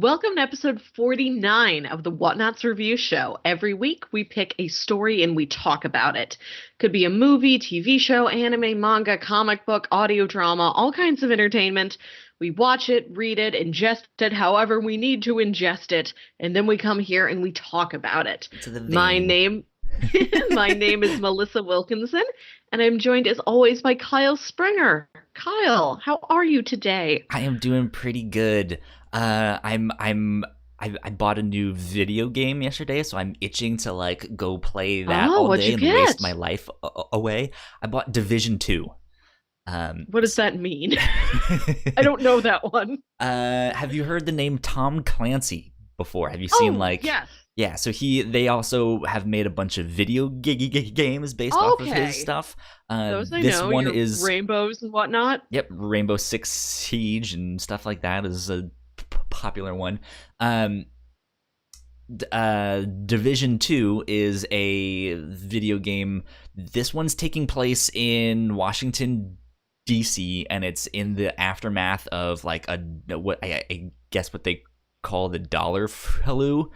Welcome to episode 49 of the Whatnauts review show. Every week we pick a story and we talk about it. Could be a movie, TV show, anime, manga, comic book, audio drama, all kinds of entertainment. We watch it, read it, ingest it however we need to ingest it, and then we come here and we talk about it. To the My vein. name my name is Melissa Wilkinson, and I'm joined as always by Kyle Springer. Kyle, how are you today? I am doing pretty good. I bought a new video game yesterday, so I'm itching to like go play that Oh, all what'd day you and get? waste my life away. I bought Division 2. What does that mean? I don't know that one. Have you heard the name Tom Clancy before? Have you seen Oh, like yes. yeah, so they also have made a bunch of video games based off of Okay. his stuff. Those I This know, one your is rainbows and whatnot. Yep, Rainbow Six Siege and stuff like that is a popular one. Division 2 is a video game. This one's taking place in Washington, D.C., and it's in the aftermath of like what I guess what they call the dollar flu.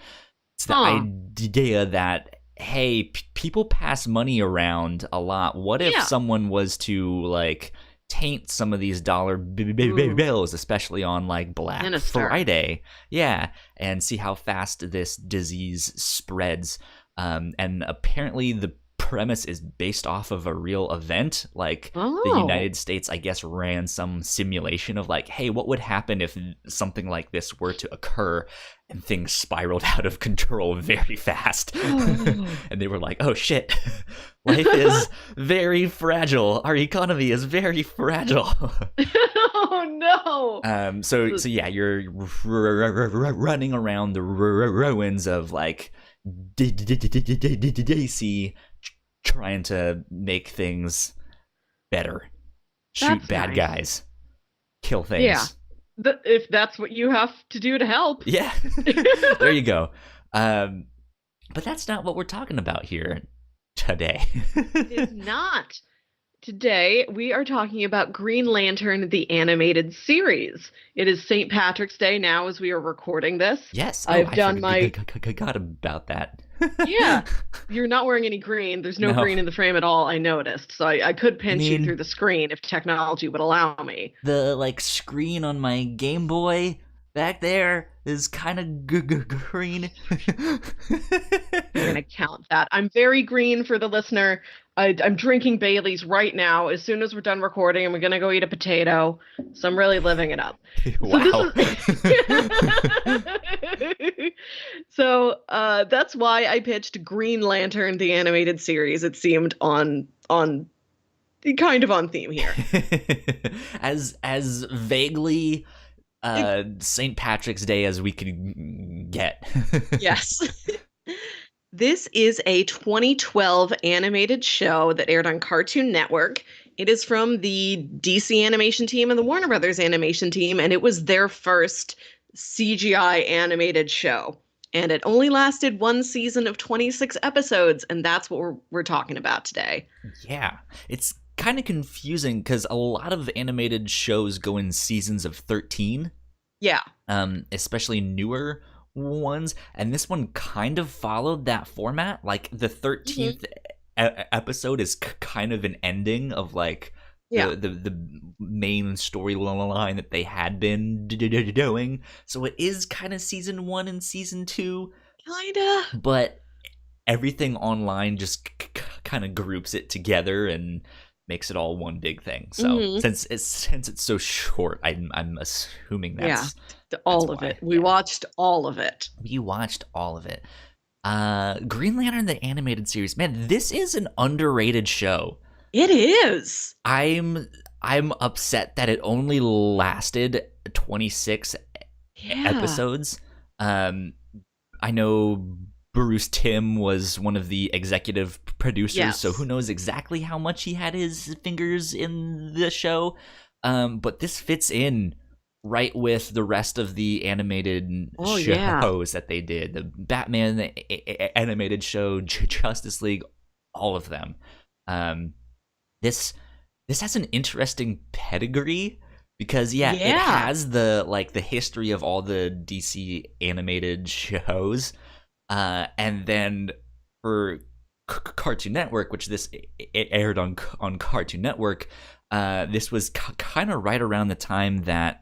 It's the Huh. idea that hey, people pass money around a lot. What if Yeah. someone was to like taint some of these dollar Ooh. bills, especially on like Black Sinister. Friday? Yeah, and see how fast this disease spreads. And apparently the premise is based off of a real event. Like the Oh. United States, I guess, ran some simulation of like, hey, what would happen if something like this were to occur? And things spiraled out of control very fast. Oh. And they were like, oh shit, life is very fragile. Our economy is very fragile. Oh no. So yeah, you're running around the ruins of like DC, trying to make things better, shoot That's bad nice. guys, kill things. Yeah. If that's what you have to do to help. Yeah. There you go. But that's not what we're talking about here today. It is not. Today, we are talking about Green Lantern, the animated series. It is St. Patrick's Day now as we are recording this. Yes. I've done my... forgot about that. Yeah, you're not wearing any green. There's no No. green in the frame at all, I noticed. So I could pinch you mean- through the screen if technology would allow me. The like screen on my Game Boy back there is kind of green. I'm going to count that. I'm very green for the listener. I'm drinking Bailey's right now. As soon as we're done recording, I'm going to go eat a potato. So I'm really living it up. Wow. So that's why I pitched Green Lantern, the animated series. It seemed on kind of on theme here. as vaguely St. Patrick's Day as we could get. Yes. This is a 2012 animated show that aired on Cartoon Network. It is from the DC animation team and the Warner Brothers animation team, and it was their first CGI animated show. And it only lasted one season of 26 episodes, and that's what we're talking about today. Yeah, it's kind of confusing because a lot of animated shows go in seasons of 13. Yeah. Especially newer ones, and this one kind of followed that format. Like the 13th episode is kind of an ending of like Yeah. the main storyline that they had been doing. So it is kind of season 1 and season 2, Kinda. but everything online just kind of groups it together and makes it all one big thing. So since it's so short, I'm assuming that's All of why. it. We Yeah. watched all of it. We watched all of it. Green Lantern, the animated series. Man, this is an underrated show. It is. I'm upset that it only lasted 26 Yeah. episodes. I know Bruce Timm was one of the executive producers, Yes. so who knows exactly how much he had his fingers in the show. But this fits in right with the rest of the animated shows that they did. The Batman the animated show, Justice League, all of them. This has an interesting pedigree because yeah, it Yeah. has the history of all the DC animated shows, and then for Cartoon Network, which it aired on Cartoon Network, this was kind of right around the time that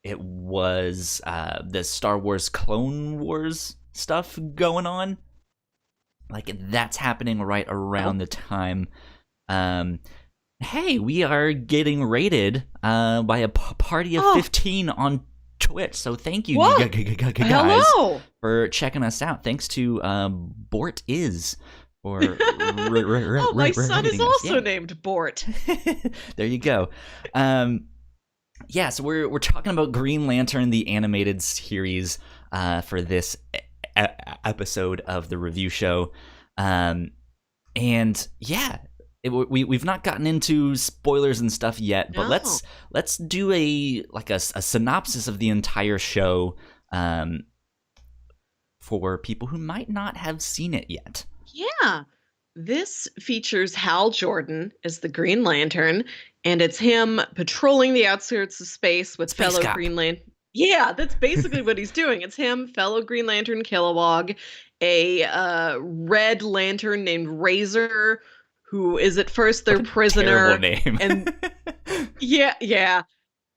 it was the Star Wars Clone Wars stuff going on. Like that's happening right Oh, around the time. Um, hey, we are getting rated by a party of oh, 15 on Twitch. So thank you what? guys Hello. for checking us out. Thanks to Bort is for Oh, my son is rating us. also Yeah, named Bort. there you go. Yeah, so we're talking about Green Lantern, the animated series, for this episode of the review show, and yeah, we've not gotten into spoilers and stuff yet, but No. let's do a synopsis of the entire show, for people who might not have seen it yet. Yeah. This features Hal Jordan as the Green Lantern, and it's him patrolling the outskirts of space with Space fellow Cop. Green Lantern. Yeah, that's basically what he's doing. It's him, fellow Green Lantern Kilowog, a Red Lantern named Razor, who is at first What their a terrible prisoner, name. and yeah.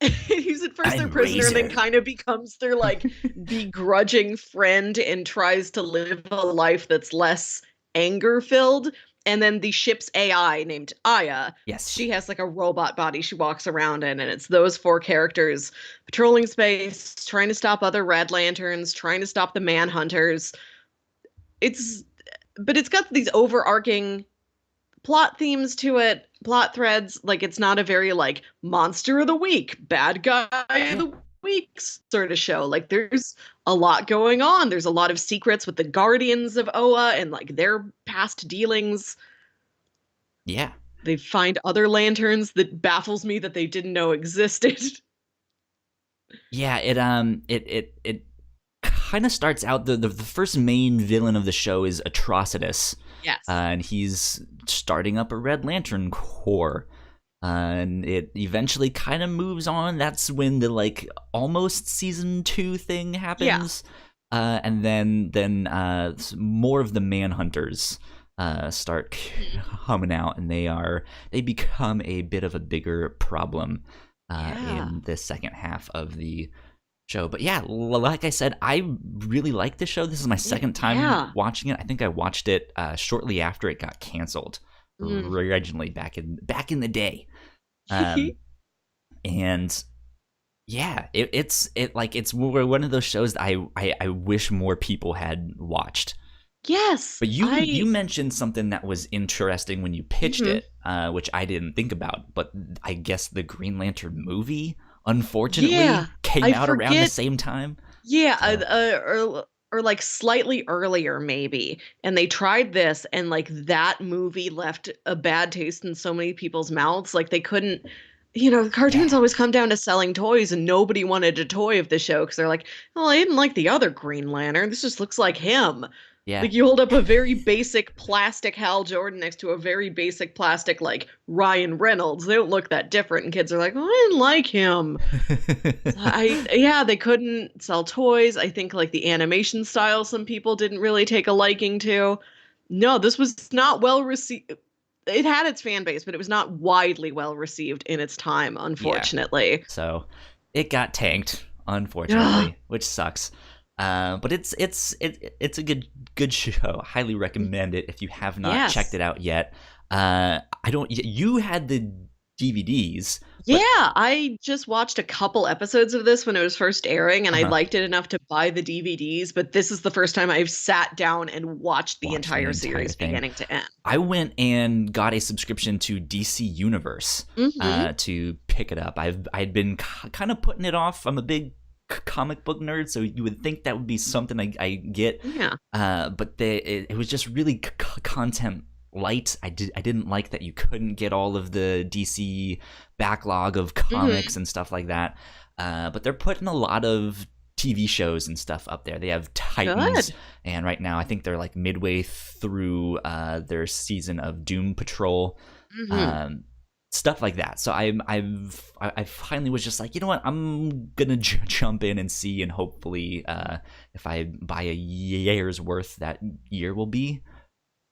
He's at first their I'm prisoner and then Razor. kind of becomes their like begrudging friend and tries to live a life that's less anger filled. And then the ship's AI named Aya, Yes. she has like a robot body she walks around in, and it's those four characters patrolling space, trying to stop other Red Lanterns, trying to stop the Manhunters. It's but it's got these overarching plot themes to it, plot threads. Like it's not a very like monster of the week, bad guy of Yeah. the week sort of show. Like there's a lot going on. There's a lot of secrets with the Guardians of Oa and like their past dealings. Yeah. They find other lanterns that baffles me that they didn't know existed. Yeah, it kind of starts out the first main villain of the show is Atrocitus, Yes. and he's starting up a Red Lantern Corps, and it eventually kind of moves on. That's when the like almost season 2 thing Yeah. happens, and then more of the Manhunters start coming out, and they become a bit of a bigger problem Yeah. in the second half of the show. But yeah, like I said, I really like this show. This is my second time Yeah. watching it. I think I watched it shortly after it got canceled Mm. originally back in the day. Um, and yeah, it's one of those shows that I wish more people had watched. Yes. But you mentioned something that was interesting when you pitched Mhm. it, which I didn't think about. But I guess the Green Lantern movie, unfortunately, Yeah. came I out around the forget. same time. Yeah, So or like slightly earlier maybe. And they tried this and like that movie left a bad taste in so many people's mouths. Like they couldn't, cartoons yeah, always come down to selling toys and nobody wanted a toy of the show because they're like, "Oh, I didn't like the other Green Lantern. This just looks like him." yeah. Like you hold up a very basic plastic Hal Jordan next to a very basic plastic like Ryan Reynolds. They don't look that different and kids are like, "Oh, I didn't like him." Yeah, they couldn't sell toys. I think like the animation style some people didn't really take a liking to. No, this was not well received. It had its fan base, but it was not widely well received in its time, Yeah. unfortunately. So it got tanked, Ugh. unfortunately, which sucks. But it's a good show. Highly recommend it if you have not checked Yes. it out yet. I don't. You had the DVDs, Yeah, but I just watched a couple episodes of this when it was first airing, and I uh liked it enough to buy the DVDs, but this is the first time I've sat down and watched the watched the entire entire series thing. beginning to end. I went and got a subscription to DC Universe Mm-hmm. to pick it up. I'd been kind of putting it off. I'm a big comic book nerd, so you would think that would be something I get. Yeah. But it was just really content light. I didn't like that you couldn't get all of the DC backlog of Mm-hmm. comics and stuff like that. But they're putting a lot of TV shows and stuff up there. They have Titans, Good. and right now I think they're like midway through their season of Doom Patrol. Mm-hmm. Um, stuff like that. So I finally was just like, you know what, I'm gonna jump in and see, and hopefully if I buy a year's worth, that year will be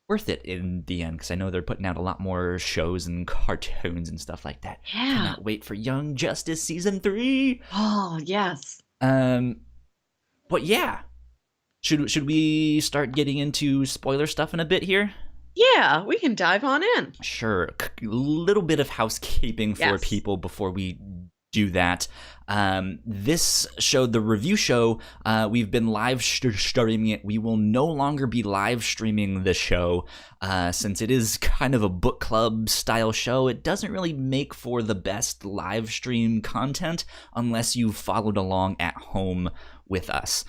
worth it in the end, because I know they're putting out a lot more shows and cartoons and stuff like that. Yeah. Cannot wait for Young Justice season 3. Oh, yes. But yeah, should we start getting into spoiler stuff in a bit here? Yeah, we can dive on in. Sure. A little bit of housekeeping for Yes. people before we do that. This show, the review show, we've been live streaming it. We will no longer be live streaming the show since it is kind of a book club style show. It doesn't really make for the best live stream content unless you followed along at home with us.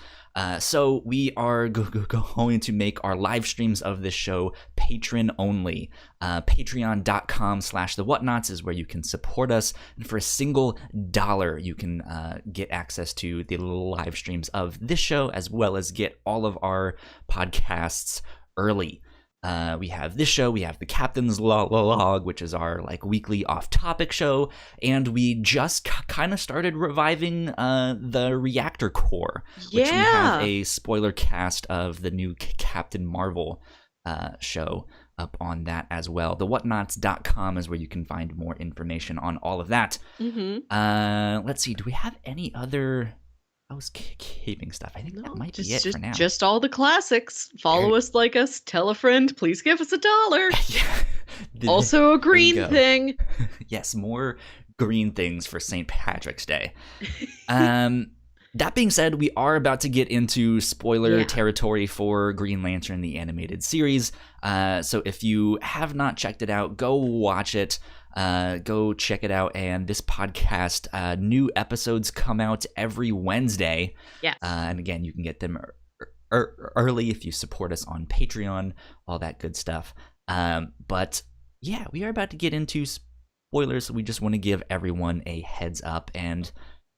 So we are going to make our live streams of this show patron only. Patreon.com/the Whatnauts is where you can support us, and for a single dollar you can get access to the live streams of this show, as well as get all of our podcasts early. We have this show, we have the Captain's Log, which is our like weekly off-topic show, and we just kind of started reviving the Reactor Core, which we have a spoiler cast of the new Captain Marvel show up on that as well. The whatnauts.com is where you can find more information on all of that. Let's see, do we have any other housekeeping stuff? I think that might be it for now. Just all the classics. Follow us, like us, tell a friend, please give us $1. Yeah. Also a green thing. Yes, more green things for St. Patrick's Day. That being said, we are about to get into spoiler territory for Green Lantern, the animated series. So if you have not checked it out, go watch it. Go check it out. And this podcast, new episodes come out every Wednesday. Yes. And again, you can get them early if you support us on Patreon, all that good stuff. But yeah, we are about to get into spoilers. So we just want to give everyone a heads up, and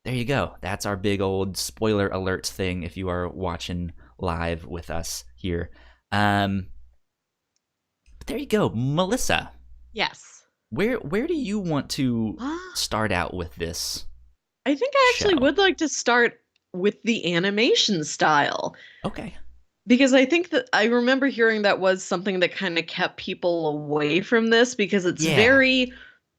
there you go. That's our big old spoiler alert thing if you are watching live with us here. But there you go. Melissa. Yes. Where do you want to start out with this? I think I actually would like to start with the animation style. Okay. Because I think that I remember hearing that was something that kind of kept people away from this, because it's very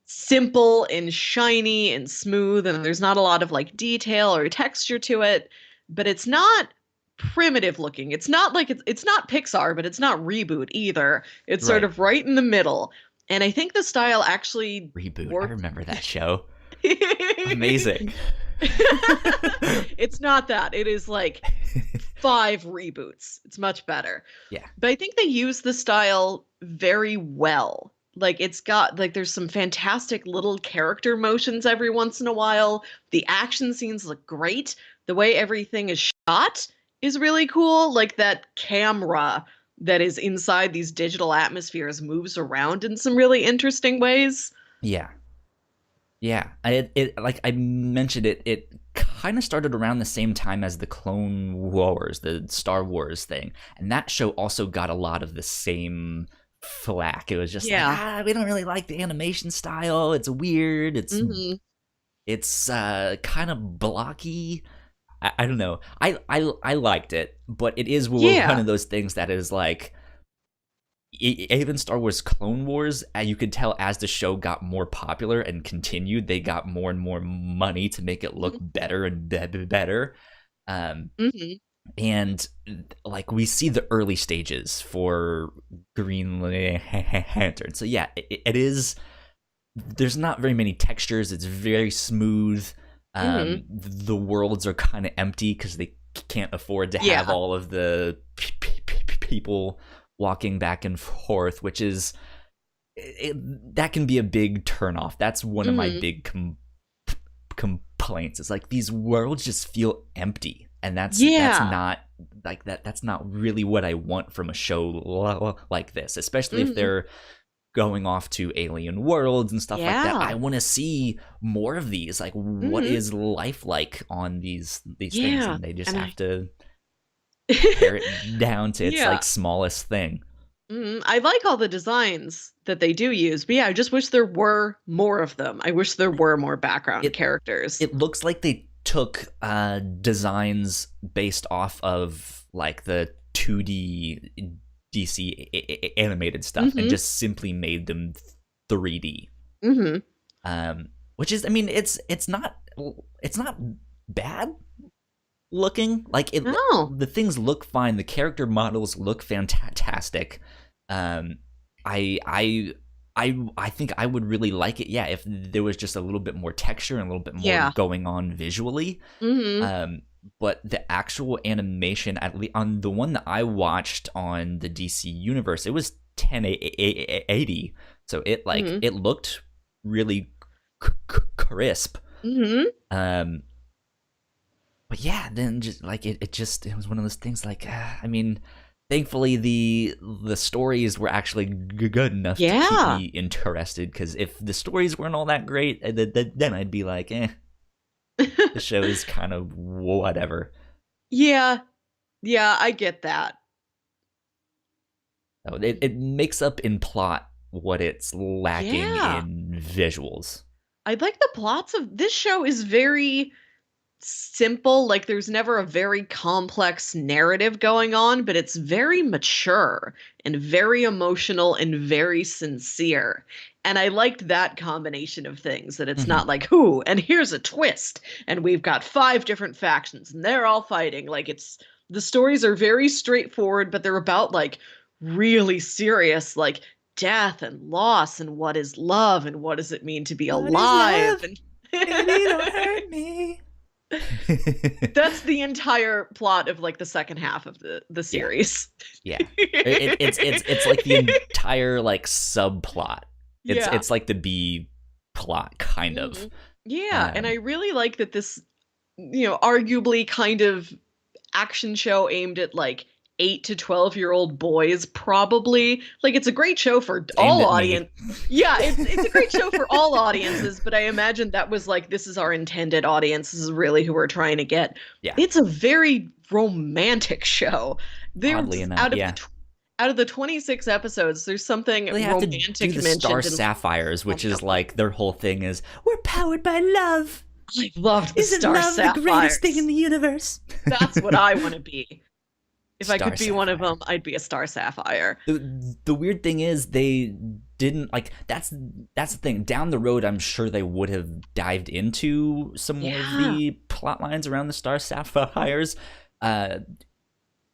simple and shiny and smooth, and there's not a lot of like detail or texture to it, but it's not primitive looking. It's not like it's not Pixar, but it's not Reboot either. It's sort of right in the middle. And I think the style actually Reboot. worked. I remember that show. Amazing. It's not that. It is like 5 reboots. It's much better. Yeah. But I think they use the style very well. Like it's got like there's some fantastic little character motions every once in a while. The action scenes look great. The way everything is shot is really cool. Like that camera that is inside these digital atmospheres moves around in some really interesting ways. Yeah. Yeah. It like I mentioned, it kind of started around the same time as the Clone Wars, the Star Wars thing. And that show also got a lot of the same flack. It was just like, we don't really like the animation style. It's weird. It's kind of blocky. I don't know. I liked it, but it is one of those things that is like, even Star Wars Clone Wars, you could tell as the show got more popular and continued, they got more and more money to make it look better and better. And like we see the early stages for Green Lantern. So yeah, it is. There's not very many textures. It's very smooth. The worlds are kind of empty because they can't afford to have all of the people walking back and forth, which is that can be a big turnoff. That's one of my big complaints. It's like these worlds just feel empty, and that's not like that. That's not really what I want from a show like this, especially if they're going off to alien worlds and stuff like that. I want to see more of these. Like, what is life like on these things? And they just have to pare it down to its like smallest thing. I like all the designs that they do use, but yeah, I just wish there were more of them. I wish there were more background It characters. it looks like they took designs based off of like the 2D DC animated stuff and Mm-hmm. just simply made them 3D. Mm-hmm. Which is, I mean, it's not bad looking. Like it, Oh, the things look fine. The character models look fantastic. Um, I think I would really like it. Yeah, if there was just a little bit more texture and a little bit more yeah. going on visually. Mm-hmm. But the actual animation, at least on the one that I watched on the DC universe, it was 1080, so Mm-hmm. it looked really crisp. Mm-hmm. Um, but yeah, then just like it was one of those things. Like, I mean, thankfully the stories were actually good enough to keep Yeah. me interested. Because if the stories weren't all that great, then I'd be like, the show is kind of whatever. Yeah. Yeah, I get that. So it makes up in plot what it's lacking Yeah. in visuals. I like the plots of this show is very simple. Like there's never a very complex narrative going on, but it's very mature and very emotional and very sincere. And I liked that combination of things that it's Mm-hmm. not like, who, and here's a twist, and we've got five different factions and they're all fighting. Like it's the stories are very straightforward, but they're about like really serious, like death and loss and what is love and what does it mean to be What is alive love? and Baby, don't hurt me. that's the entire plot of like the second half of the Yeah, series. yeah. It's like the entire like subplot. Yeah. It's like the B plot kind of. Mhm. Yeah, and I Um, really like that this, arguably kind of action show aimed at like 8 to 12-year-old boys probably. Like it's a great show for aimed all at me. audience. Yeah, it's a great show for all audiences, but I imagine that was like this is our intended audience. This is really who we're trying to get. Yeah, It's a very romantic show. oddly There's enough, yeah. out of the 26 episodes, there's something They have to do romantic the Star mentioned in Sapphires, one which is couple. like their whole thing is we're powered by love. I loved the Isn't Star love the greatest thing in Sapphires. the universe? That's what I want to be. If I Star could be one of Sapphire. them, I'd be a Star Sapphire. The weird thing is they didn't like that's the thing. Down the road, I'm sure they would have dived into some more of Yeah. the plot lines around the Star Sapphires. Uh,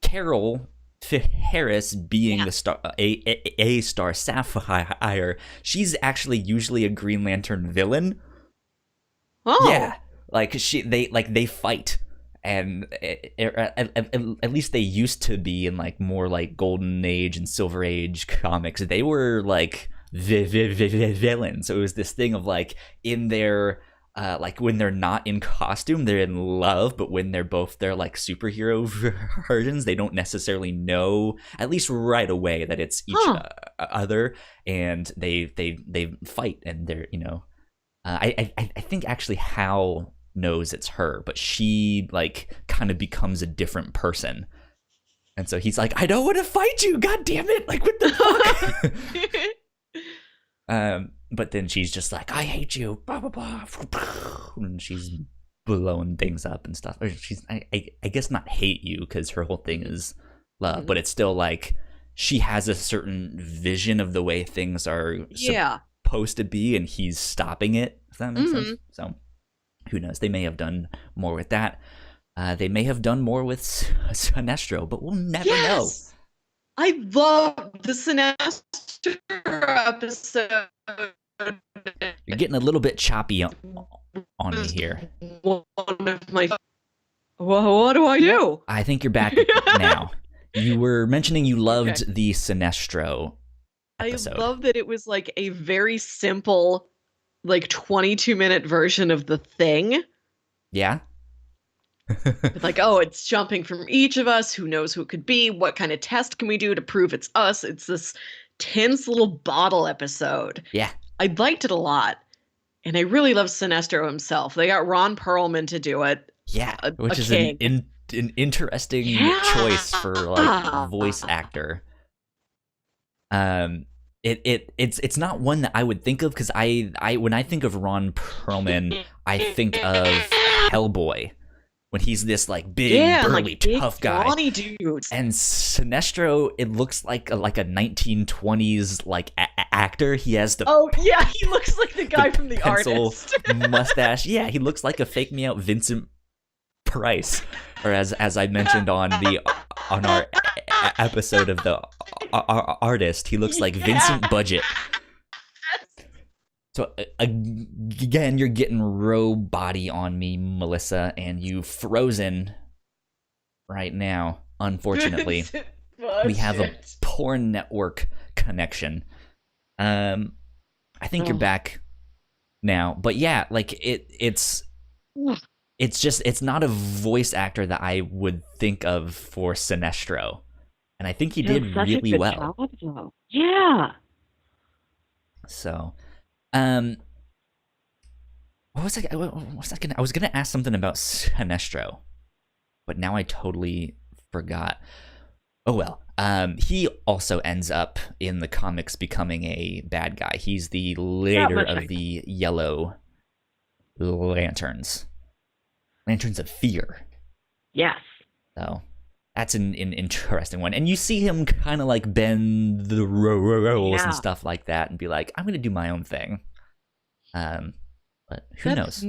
Carol Harris being Yeah. the a Star Sapphire, she's actually usually a Green Lantern villain. Oh. Yeah, like they fight, and at least they used to be in like more like Golden Age and Silver Age comics. They were like villains. So it was this thing of like in their like when they're not in costume, they're in love, but when they're like superhero versions, they don't necessarily know, at least right away, that it's each Huh. other, and they fight, and they're I think actually Hal knows it's her, but she like kind of becomes a different person, and so he's like, I don't want to fight you, god damn it, like what the fuck. But then she's just like, I hate you, blah blah blah, and she's blowing things up and stuff. Or she's I guess not hate you, because her whole thing is love, but it's still like she has a certain vision of the way things are Yeah. supposed to be, and he's stopping it. If that makes sense. Hmm. So who knows? They may have done more with that. They may have done more with Sinestro, but we'll never know. Yes. I love the Sinestro episode. You're getting a little bit choppy on me here. One of my. What do I do? I think you're back now. You were mentioning you loved Okay. the Sinestro I episode. love that it was like a very simple, like 22-minute version of the thing. Yeah? With like, oh, it's jumping from each of us. Who knows who it could be? What kind of test can we do to prove it's us? It's this tense little bottle episode. Yeah. I liked it a lot. And I really love Sinestro himself. They got Ron Perlman to do it. Yeah. A Which is king. an interesting Yeah. choice for like voice actor. Um, it's not one that I would think of because I when I think of Ron Perlman, I think of Hellboy when he's this like big Yeah, and like burly big tough guy. brawny dudes. And Sinestro, it looks like a 1920s like actor. He has the Oh yeah, he looks like the guy from The pencil Artist. mustache. Yeah, he looks like a fake me out Vincent Price, or as I mentioned on our episode of the artist, he looks like Vincent Budget. So again, you're getting row body on me, Melissa, and you've frozen right now. Unfortunately, we have a poor network connection. I think you're back now, but yeah, like it's just it's not a voice actor that I would think of for Sinestro, and I think he did really well. Job, yeah. So, what was I? What was I gonna? I was gonna ask something about Sinestro, but now I totally forgot. Oh well. He also ends up in the comics becoming a bad guy. He's the leader of the Yellow Lanterns. Lanterns of Fear. Yes. So that's an interesting one. And you see him kind of like bend the roles and stuff like that and be like, I'm going to do my own thing. But who knows?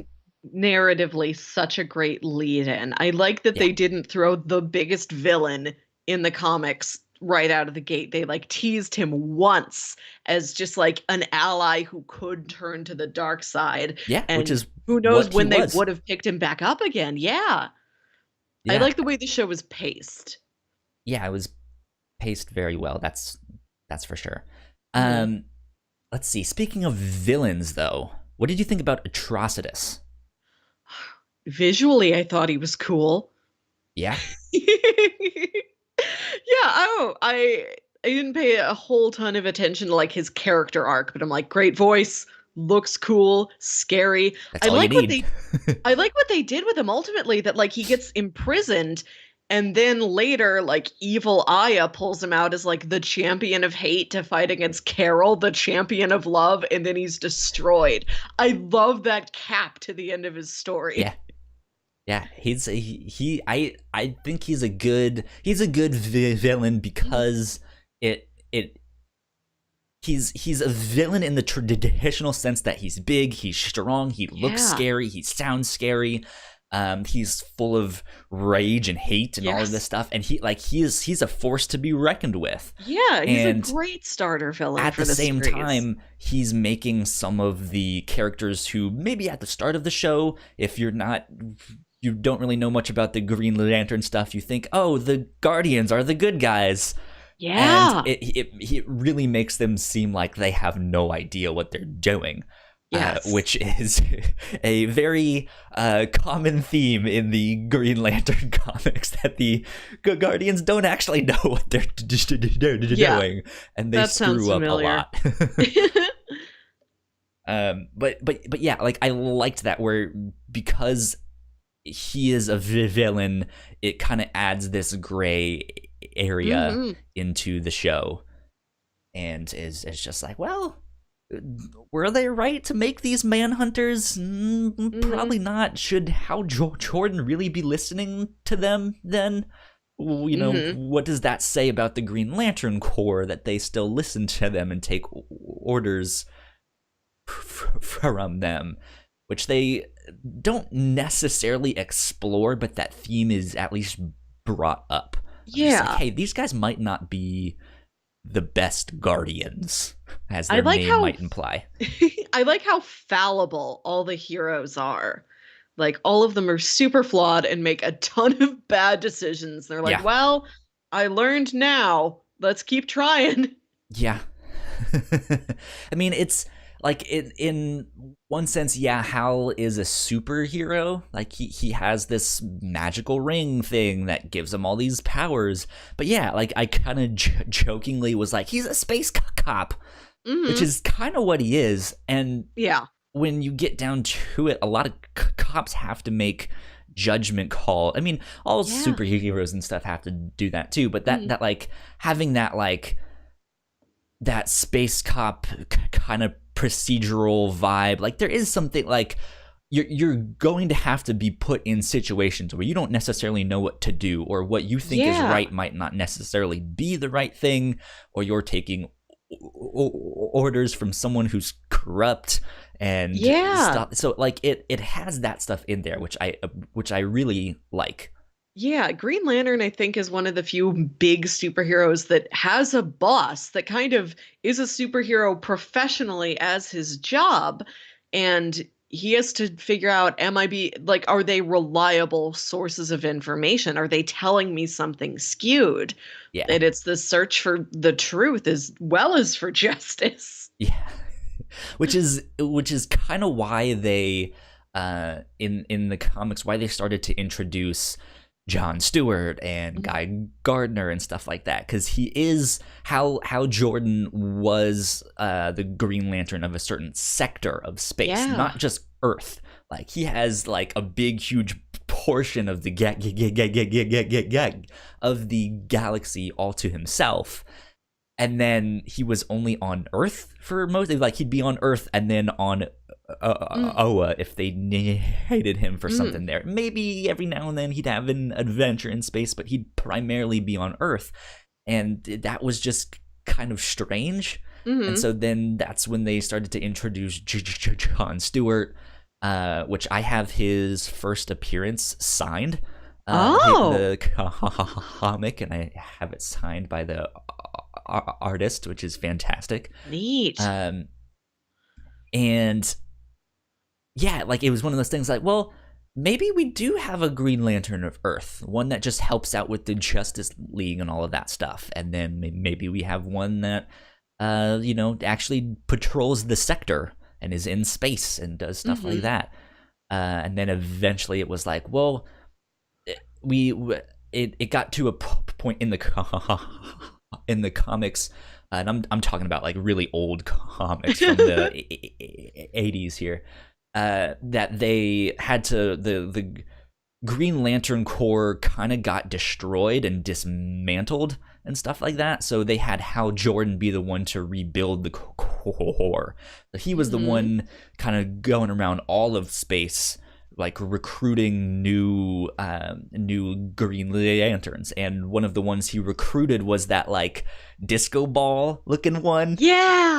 Narratively, such a great lead in. I like that they didn't throw the biggest villain in the comics right out of the gate. They like teased him once as just like an ally who could turn to the dark side. Yeah, and which is who knows when they would have picked him back up again. Yeah. I like the way the show was paced. Yeah, it was paced very well. That's for sure. Let's see. Speaking of villains, though, what did you think about Atrocitus? Visually, I thought he was cool. Yeah. I didn't pay a whole ton of attention to like his character arc, but I'm like, great voice, looks cool, scary. That's all you need. I like what they did with him ultimately, that like he gets imprisoned and then later like evil Aya pulls him out as like the champion of hate to fight against Carol, the champion of love, and then he's destroyed. I love that cap to the end of his story. Yeah. Yeah, I think he's a good villain because he's a villain in the traditional sense that he's big, he's strong, he looks scary, he sounds scary. He's full of rage and hate and all of this stuff, and he's a force to be reckoned with. Yeah, he's a great starter villain. At the same time, he's making some of the characters who maybe at the start of the show, if you don't really know much about the Green Lantern stuff, you think, oh, the Guardians are the good guys. Yeah. And it really makes them seem like they have no idea what they're doing. Yes. Which is a very common theme in the Green Lantern comics, that the Guardians don't actually know what they're doing, and they screw up a lot. But yeah, like I liked that where because he is a villain, it kind of adds this gray area into the show, and is just like, well, were they right to make these manhunters? Probably not. Should Hal Jordan really be listening to them then? You know, what does that say about the Green Lantern Corps, that they still listen to them and take orders from them? Which they don't necessarily explore, but that theme is at least brought up. Yeah. Like, hey, these guys might not be the best guardians, as their name might imply. I like how fallible all the heroes are. Like, all of them are super flawed and make a ton of bad decisions. They're like, well, I learned now. Let's keep trying. Yeah. I mean, it's like in one sense, Hal is a superhero. Like he has this magical ring thing that gives him all these powers. But yeah, like I kind of jokingly was like, he's a space cop, which is kind of what he is. And when you get down to it, a lot of cops have to make judgment call. I mean, all superheroes and stuff have to do that too. But that like having that like that space cop kind of procedural vibe. Like there is something like you're going to have to be put in situations where you don't necessarily know what to do, or what you think is Yeah. right might not necessarily be the right thing, or you're taking orders from someone who's corrupt and Yeah. stuff. So like it has that stuff in there, which I really like. Yeah, Green Lantern, I think, is one of the few big superheroes that has a boss that kind of is a superhero professionally as his job. And he has to figure out, are they reliable sources of information? Are they telling me something skewed? Yeah, And it's the search for the truth as well as for justice. yeah. which is kind of why they in the comics, why they started to introduce John Stewart and Mhm. Guy Gardner and stuff like that, because he is how Jordan was the Green Lantern of a certain sector of space, Yeah. not just Earth. Like he has like a big, huge portion of the of the galaxy all to himself. And then he was only on Earth for most. Like he'd be on Earth and then on Mm, Oa if they needed him for mm, something there. Maybe every now and then he'd have an adventure in space, but he'd primarily be on Earth, and that was just kind of strange. And mm. so then that's when they started to introduce John Stewart, which I have his first appearance signed. Oh, The comic, and I have it signed by the artist, which is fantastic. neat. Um, and yeah, like it was one of those things like, well, maybe we do have a Green Lantern of Earth, one that just helps out with the Justice League and all of that stuff. And then maybe we have one that, actually patrols the sector and is in space and does stuff like Hmm. that. And then eventually it was like, well, we it got to a point in the in the comics, and I'm talking about like really old comics from the 80s here, that they had to the Green Lantern Corps kind of got destroyed and dismantled and stuff like that. So they had Hal Jordan be the one to rebuild the Corps. He was the Hmm. one kind of going around all of space, like recruiting new Green Lanterns. And one of the ones he recruited was that like disco ball looking one. Yeah,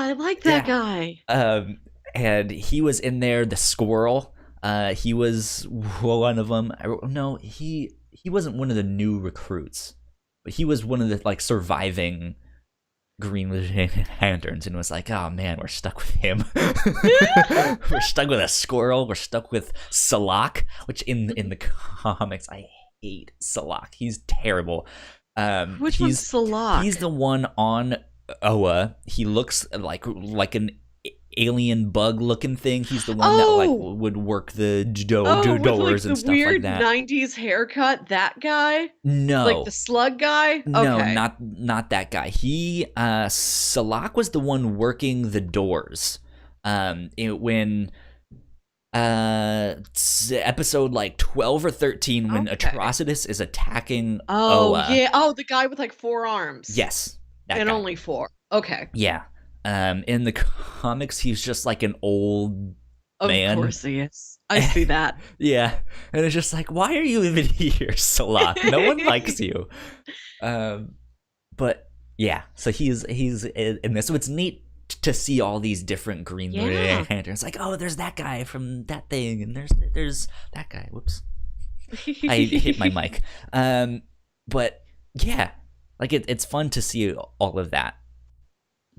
I like that Yeah. guy. Um, and he was in there, the squirrel. He was one of them. No, he wasn't one of the new recruits, but he was one of the like surviving Green Lanterns, and was like, oh man, we're stuck with him. We're stuck with a squirrel. We're stuck with Salak, which in the comics I hate Salak. He's terrible. Which one's He's Salak? the one on Oa. He looks like an alien bug looking thing. He's the one that like Oh, would work the oh, with like doors the and stuff like weird that. 90s haircut, that guy? Like the No, slug guy? no, Okay. not that guy. Salak was the one working the doors. When episode like 12 or 13, when Okay. Atrocitus is attacking Oh, Oa. yeah. Oh, the guy with like four arms Yes, that and guy. only four. Okay. Yeah. In the comics, he's just like an old Of man. course he is. I see that. Yeah, and it's just like, why are you even here, Salak? No one likes you. Um, but yeah, so he's in this. So it's neat to see all these different Green Yeah. Lanterns. Like, oh, there's that guy from that thing, and there's that guy. Whoops, I hit my mic. But yeah, like it's fun to see all of that.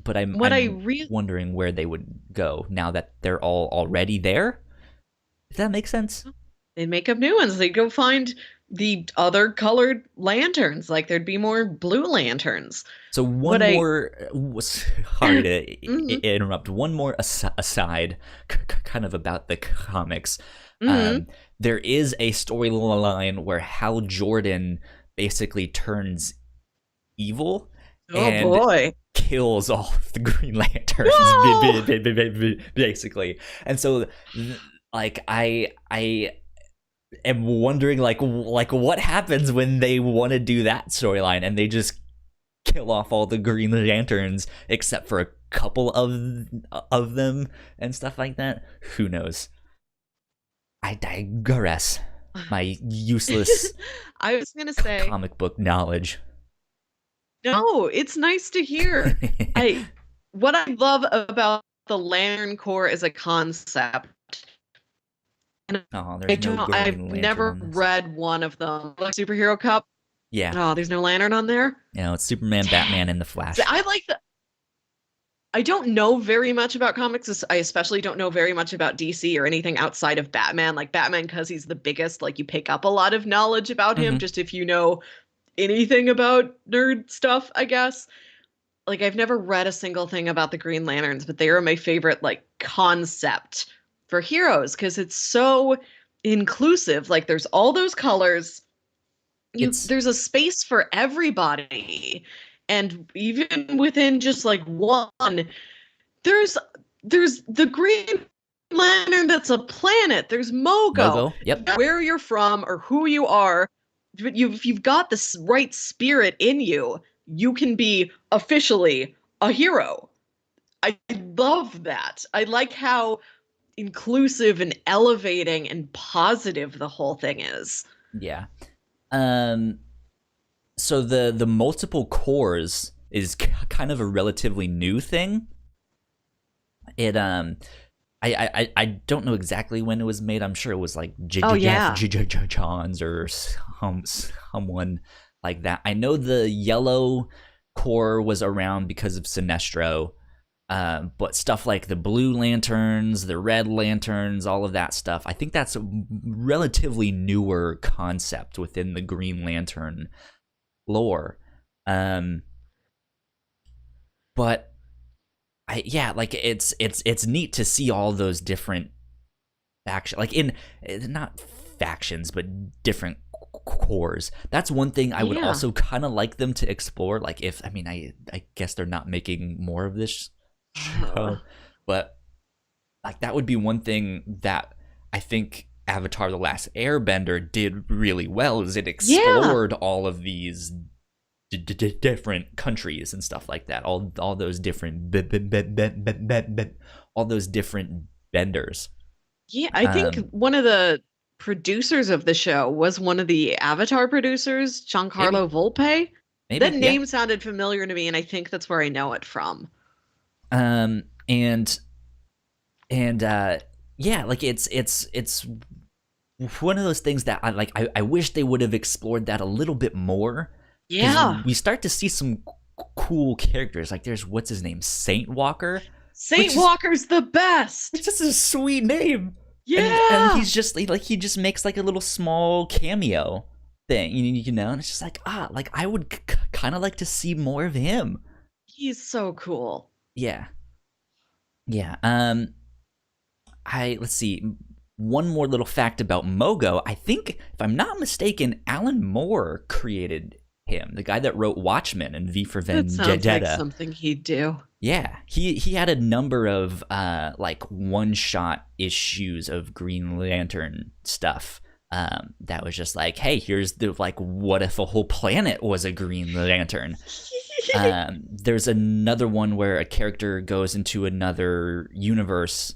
But What I I'm really wondering where they would go now that they're all already there. If that makes sense. They'd make up new ones. They'd go find the other colored lanterns. Like there'd be more blue lanterns. So one What I more, sorry to Mhm. interrupt. One more aside, kind of about the comics. Mhm. Um, there is a storyline where Hal Jordan basically turns evil Oh and boy. kills all of the Green Lanterns, No. basically. And so, like, I am wondering, like what happens when they want to do that storyline, and they just kill off all the Green Lanterns except for a couple of them and stuff like that. Who knows? I digress. My useless I was gonna say, comic book knowledge. no, it's nice to hear. I what I love about the Lantern Corps as a concept, and Oh, there's no I've Green Lantern never on this. read one of them. Like Superhero Cup. Yeah, Oh, there's no lantern on there? it's Superman, Dang. Batman, and the So Flash. I like the I don't know very much about comics. I especially don't know very much about DC or anything outside of Batman. Like Batman, because he's the biggest, like you pick up a lot of knowledge about him Mm-hmm. just if you know anything about nerd stuff, I guess. Like I've never read a single thing about the Green Lanterns, but they are my favorite like concept for heroes because it's so inclusive. Like there's all those colors. It's There's a space for everybody. And even within just like one, there's there's the Green Lantern that's a planet. There's Mogo. Mogo. Yep. Where you're from or who you are, but if you've got the right spirit in you, you can be officially a hero. I love that. I like how inclusive and elevating and positive the whole thing is. Yeah. Um. So the multiple cores is kind of a relatively new thing. It I don't know exactly when it was made. I'm sure it was like Oh Jeff yeah. Johns or someone like that. I know the yellow core was around because of Sinestro, but stuff like the blue lanterns, the red lanterns, all of that stuff. I think that's a relatively newer concept within the Green Lantern lore. Um, but like it's neat to see all those different faction, like in not factions, but different cores. That's one thing I would Yeah. also kind of like them to explore. Like if I guess they're not making more of this show, but like that would be one thing that I think Avatar: The Last Airbender did really well. Is it Yeah. explored all of these different countries and stuff like that. All those different all those different benders. Yeah, I think Um, one of the producers of the show was one of the Avatar producers, maybe, Giancarlo Volpe. That yeah. name sounded familiar to me, and I think that's where I know it from. Um, and yeah, like it's one of those things that I like. I wish they would have explored that a little bit more because Yeah. we start to see some cool characters. Like there's what's his name, Saint Walker, Saint which is Walker's the best. it's just a sweet name. And Yeah. he's just like he just makes like a little small cameo thing, and it's just like like I would kind of like to see more of him. He's so cool. Yeah, yeah. I let's see. One more little fact about Mogo. I think, if I'm not mistaken, Alan Moore created him, the guy that wrote Watchmen and V for That sounds like Vendetta. something he'd do. Yeah, he had a number of like one shot issues of Green Lantern stuff. That was just like, hey, here's the like, what if a whole planet was a Green Lantern? There's another one where a character goes into another universe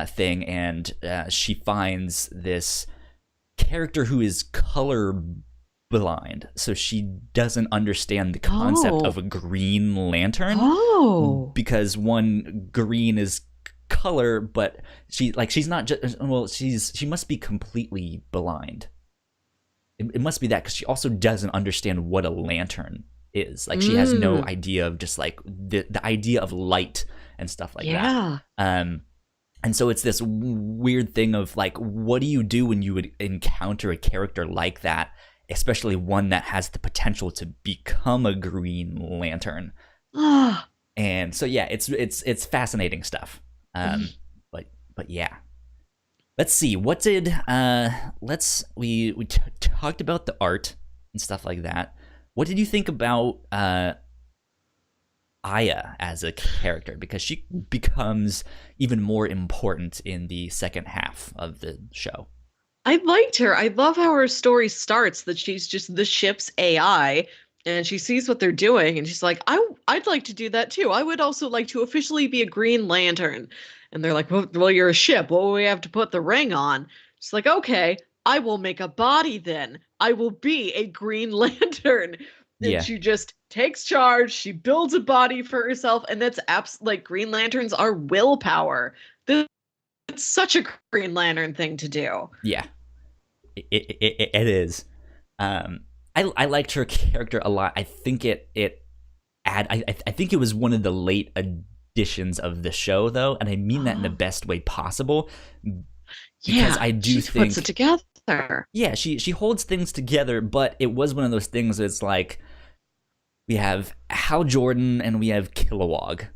thing, and she finds this character who is color blind, so she doesn't understand the concept Oh. of a Green Lantern Oh. because one green is color, but she's not just she must be completely blind. It must be that because she also doesn't understand what a lantern is. Like she has no idea of just like the idea of light and stuff like Yeah. that. And so it's this weird thing of like, what do you do when you would encounter a character like that, especially one that has the potential to become a Green Lantern? Ah. And so yeah, it's fascinating stuff. But yeah, let's see. What did we talked about the art and stuff like that. What did you think about Aya as a character, because she becomes even more important in the second half of the show? I liked her. I love how her story starts that she's just the ship's AI and she sees what they're doing, and she's like, I'd like to do that too. I would also like to officially be a Green Lantern. And they're like, well, you're a ship. What will we have to put the ring on? She's like, okay, I will make a body then. I will be a Green Lantern. And Yeah. she just takes charge. She builds a body for herself, and that's like Green Lanterns are willpower. That's such a Green Lantern thing to do. Yeah. It is. I liked her character a lot. I think I think it was one of the late additions of the show, though, and I mean that in the best way possible, because Yeah, I do she puts it think, together. yeah, she holds things together, but it was one of those things that's like, we have Hal Jordan and we have Kilowog.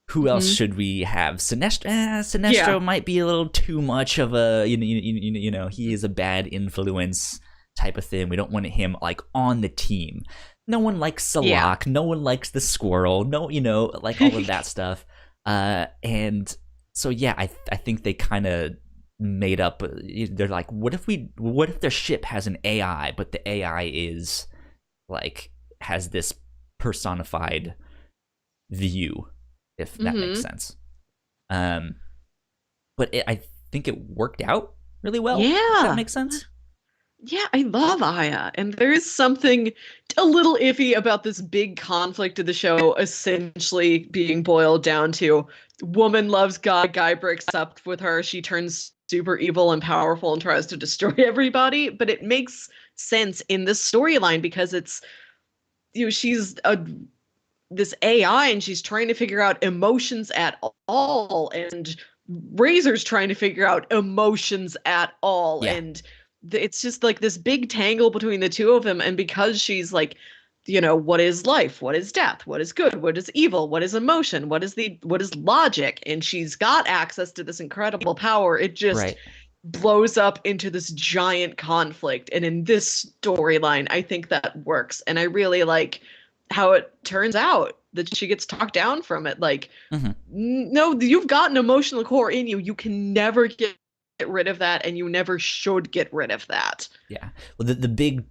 Who else should we have? Sinestro. Sinestro might be a little too much of a, he is a bad influence type of thing. We don't want him like on the team. No one likes Salak. Yeah. No one likes the squirrel. No, like all of that stuff. And so yeah, I think they kind of made up. They're like, what if their ship has an AI, but the AI is like has this personified view, if that makes sense. But I think it worked out really well. Yeah. If that makes sense. Yeah, I love Aya. And there is something a little iffy about this big conflict of the show essentially being boiled down to woman loves guy breaks up with her, she turns super evil and powerful and tries to destroy everybody. But it makes sense in this storyline because it's, she's this AI and she's trying to figure out emotions at all, and Razor's trying to figure out emotions at all. Yeah. And it's just like this big tangle between the two of them. And because she's like, what is life? What is death? What is good? What is evil? What is emotion? What is logic? And she's got access to this incredible power. It just blows up into this giant conflict. And in this storyline, I think that works. And I really like how it turns out that she gets talked down from it. Like, no, you've got an emotional core in you. You can never get rid of that, and you never should get rid of that. Yeah. Well, the big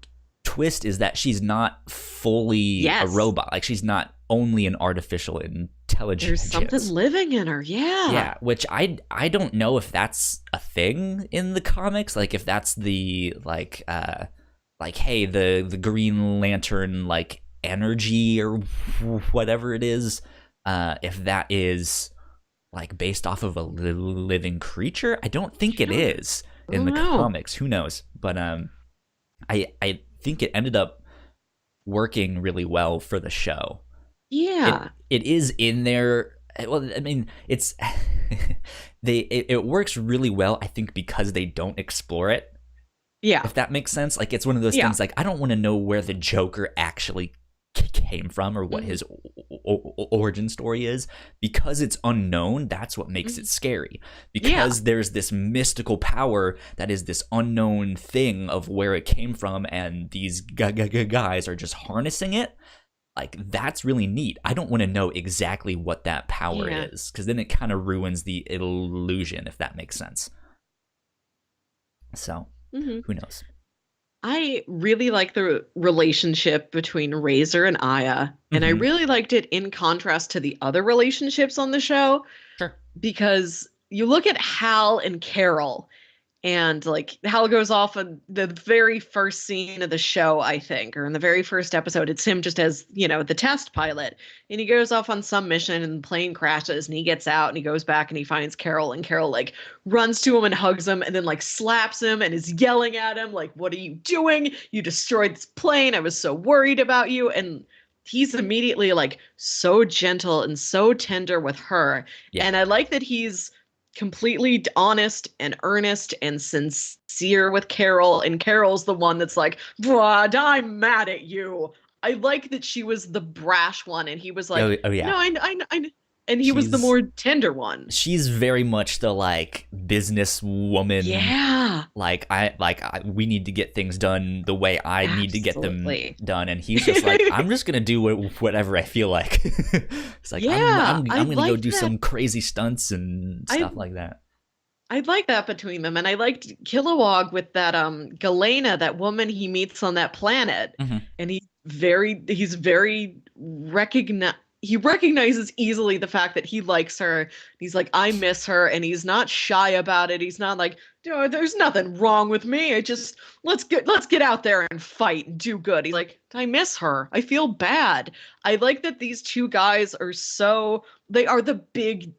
twist is that she's not fully a robot. Like, she's not only an artificial intelligence. There's something living in her. Yeah. Yeah, which I don't know if that's a thing in the comics. Like, if that's the hey, the Green Lantern like energy or whatever it is, if that is like based off of a living creature. I don't think it is in the comics. Who knows? But I think it ended up working really well for the show. Yeah, it is in there. Well, I mean, it's it works really well, I think, because they don't explore it. Yeah, if that makes sense. Like, it's one of those things. Like, I don't want to know where the Joker actually came from or what his origin story is, because it's unknown. That's what makes it scary, because there's this mystical power that is this unknown thing of where it came from, and these guys are just harnessing it. Like, that's really neat. I don't want to know exactly what that power is, because then it kind of ruins the illusion, if that makes sense. So who knows? I really like the relationship between Razor and Aya, and I really liked it in contrast to the other relationships on the show. Sure. Because you look at Hal and Carol, and like Hal goes off in the very first scene of the show, I think, or in the very first episode. It's him just as, the test pilot. And he goes off on some mission and the plane crashes, and he gets out and he goes back and he finds Carol, and Carol like runs to him and hugs him and then like slaps him and is yelling at him like, what are you doing? You destroyed this plane. I was so worried about you. And he's immediately like so gentle and so tender with her. Yeah. And I like that he's completely honest and earnest and sincere with Carol, and Carol's the one that's like, I'm mad at you. I like that she was the brash one, and he was like, no, I and he was the more tender one. She's very much the like business woman. Yeah. We need to get things done the way I need to get them done. And he's just like, I'm just going to do whatever I feel like. It's like, I'm going to go do some crazy stunts and stuff like that. I like that between them. And I liked Kilowog with that Galena, that woman he meets on that planet. And very he recognizes easily the fact that he likes her. He's like, I miss her, and he's not shy about it. He's not like, "Oh, there's nothing wrong with me. I just let's get out there and fight and do good." He's like, I miss her. I feel bad. I like that these two guys are they are the big,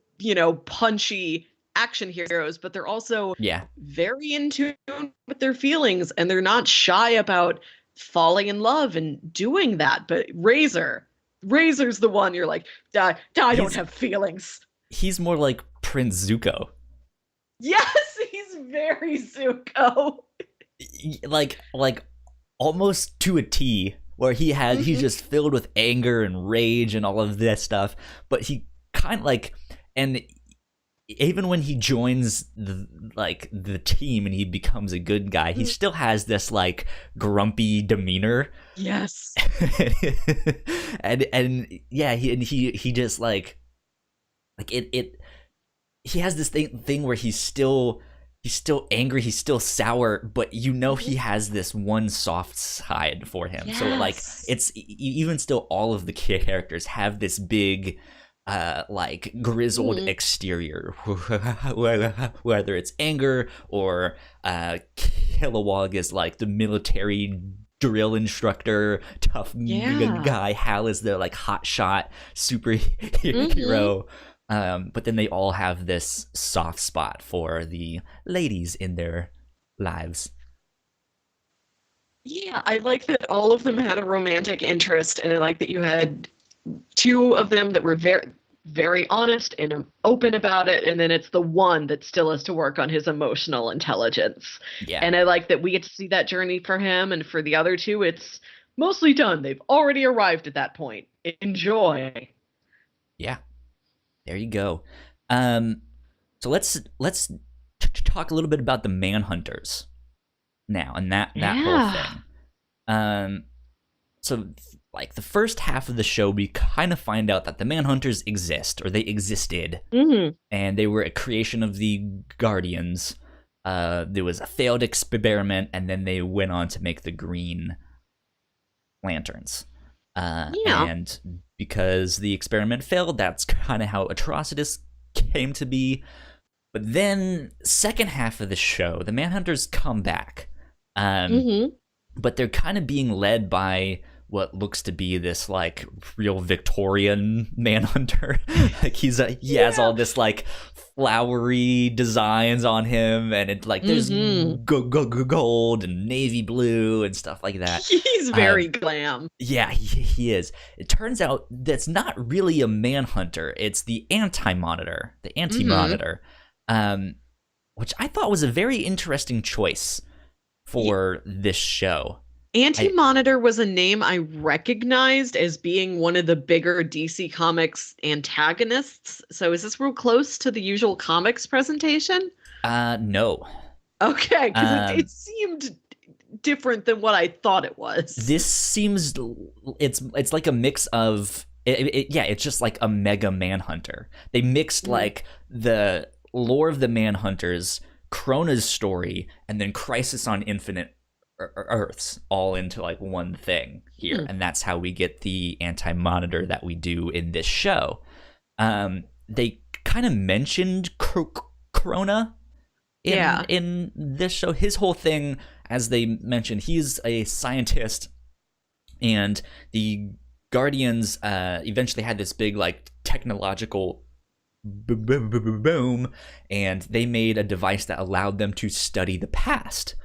punchy action heroes, but they're also Yeah. very in tune with their feelings, and they're not shy about falling in love and doing that. But Razor's the one you're like, I don't He's have feelings. he's more like Prince Zuko. Yes, he's very Zuko. Like almost to a T, where he's Mm-hmm. just filled with anger and rage and all of this stuff, but he kind of like, and even when he joins the team and he becomes a good guy, he still has this like grumpy demeanor. Yes. And yeah, he just like it he has this thing where he's still angry, he's still sour, but he has this one soft side for him. So like Yes. it's even still, all of the characters have this big like grizzled Mhm. exterior, whether it's anger or Kilowog is like the military drill instructor, tough Yeah. guy. Hal is the like hotshot Hmm. superhero. But then they all have this soft spot for the ladies in their lives. Yeah, I like that all of them had a romantic interest, and I like that you had two of them that were very, very honest and open about it, and then it's the one that still has to work on his emotional intelligence. Yeah, And I like that we get to see that journey for him, and for the other two, it's mostly done. They've already arrived at that point. Enjoy. yeah. There you go. Um, so let's talk a little bit about the Manhunters now, and that whole Yeah. thing. Um, so like the first half of the show, we kind of find out that the Manhunters exist, or they existed, Hmm. and they were a creation of the Guardians. There was a failed experiment, and then they went on to make the Green Lanterns. Yeah. And because the experiment failed, that's kind of how Atrocitus came to be. But then, second half of the show, the Manhunters come back. Um, Hmm. but they're kind of being led by what looks to be this like real Victorian manhunter. Like he has Yeah. all this like flowery designs on him, and it like there's Hmm. gold and navy blue and stuff like that. He's Um, very glam. yeah, he is. It turns out that's not really a manhunter. It's the anti-monitor, Hmm. um, which I thought was a very interesting choice for this show. I Anti-Monitor was a name I recognized as being one of the bigger DC Comics antagonists. So is this real close to the usual comics presentation? no. Okay, because it, Um, it seemed different than what I thought it was. this seems it's like a mix of yeah, it's just like a mega manhunter. They mixed Mm. like the lore of the manhunters, Krona's story, and then Crisis on Infinite Earths all into like one thing here, Hmm. and that's how we get the anti-monitor that we do in this show. They kind of mentioned Krona Yeah. in this show. His whole thing, as they mentioned, he's a scientist, and the Guardians eventually had this big like technological boom, and they made a device that allowed them to study the past.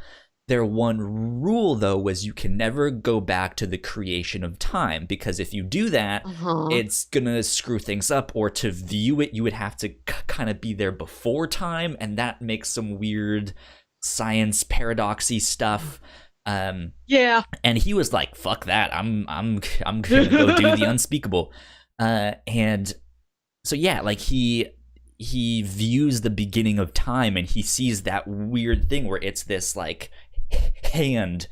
Their one rule, though, was you can never go back to the creation of time, because if you do that, Uh-huh. it's gonna screw things up. Or to view it, you would have to kind of be there before time, and that makes some weird science paradoxy stuff. Yeah. And he was like, "Fuck that! I'm gonna go do the unspeakable." And so yeah, like he views the beginning of time, and he sees that weird thing where it's this like hand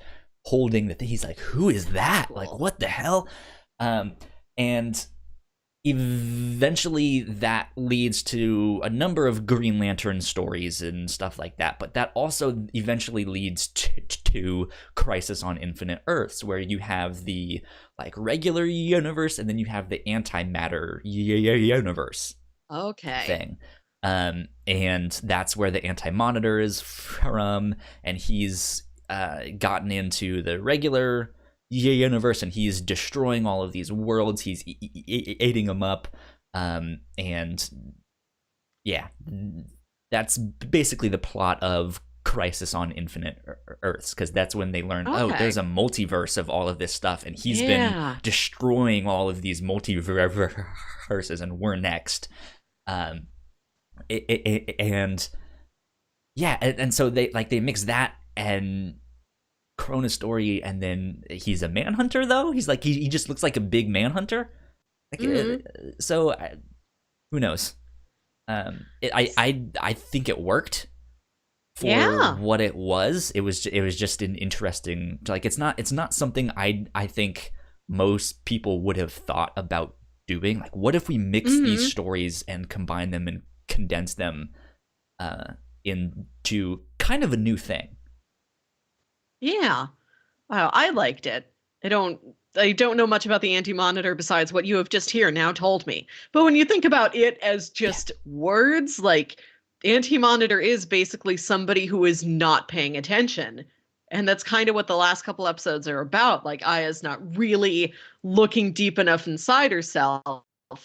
holding the thing. He's like, who is that? Like, Cool. what the hell? And eventually that leads to a number of Green Lantern stories and stuff like that, but that also eventually leads to Crisis on Infinite Earths, where you have the like regular universe and then you have the antimatter universe Okay. thing. And that's where the Anti-Monitor is from, and he's gotten into the regular universe, and he's destroying all of these worlds. He's eating them up, and yeah, that's basically the plot of Crisis on Infinite Earths, because that's when they learn, oh, there's Okay. a multiverse of all of this stuff, and he's been Yeah. destroying all of these multiverses, and we're next. Um, and yeah, and so they mix that and Cronus story, and then he's a manhunter though. He's like he just looks like a big manhunter. Like, Hmm. so who knows? I think it worked for Yeah. what it was. It was just an interesting, like, it's not something I think most people would have thought about doing. Like, what if we mix these Hmm. stories and combine them and condense them uh, into kind of a new thing? Yeah. Wow, I liked it. I don't I don't know much about the anti-monitor besides what you have just here now told me. But when you think about it as Yeah, just words, like anti-monitor is basically somebody who is not paying attention. And that's kind of what the last couple episodes are about. Like Aya's not really looking deep enough inside herself to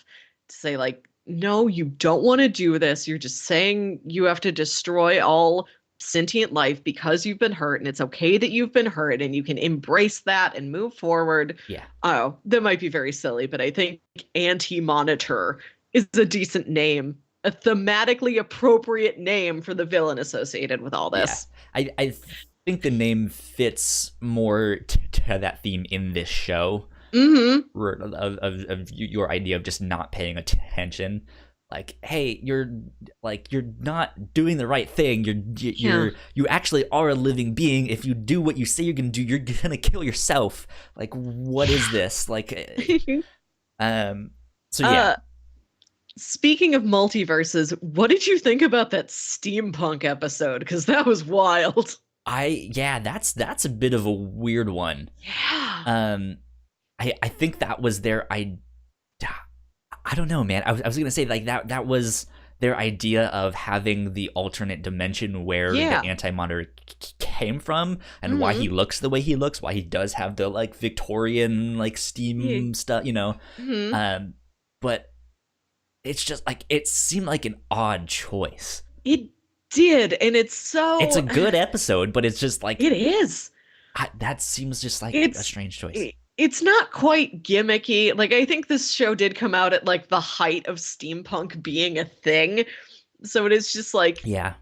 say like, no, you don't want to do this. You're just saying you have to destroy all sentient life because you've been hurt, and it's okay that you've been hurt and you can embrace that and move forward. yeah, Oh, that might be very silly, but I think anti-monitor is a decent name, a thematically appropriate name for the villain associated with all yeah. this. I think the name fits more to that theme in this show, Mm-hmm. of your idea of just not paying attention. Like, hey, you're not doing the right thing. Yeah. You actually are a living being. If you do what you say you're gonna do, you're gonna kill yourself. Like, what is this? Like, Yeah. um, so yeah, uh speaking of multiverses, what did you think about that steampunk episode? Because that was wild. yeah, that's a bit of a weird one. Yeah. Um, I think that was their I don't know, man. I was gonna say, like, that was their idea of having the alternate dimension where the Yeah. anti-monitor came from, and why he Mm-hmm. looks the way he looks, why he does have the like Victorian like Yeah. steam stuff, you know. Mm-hmm. But it's just like it seemed like an odd choice. It did, and it's It's a so good episode, but it's just like it is. that seems just like a It's strange choice. it's not quite gimmicky. Like I think this show did come out at like the height of steampunk being a thing. So it is just like, Yeah,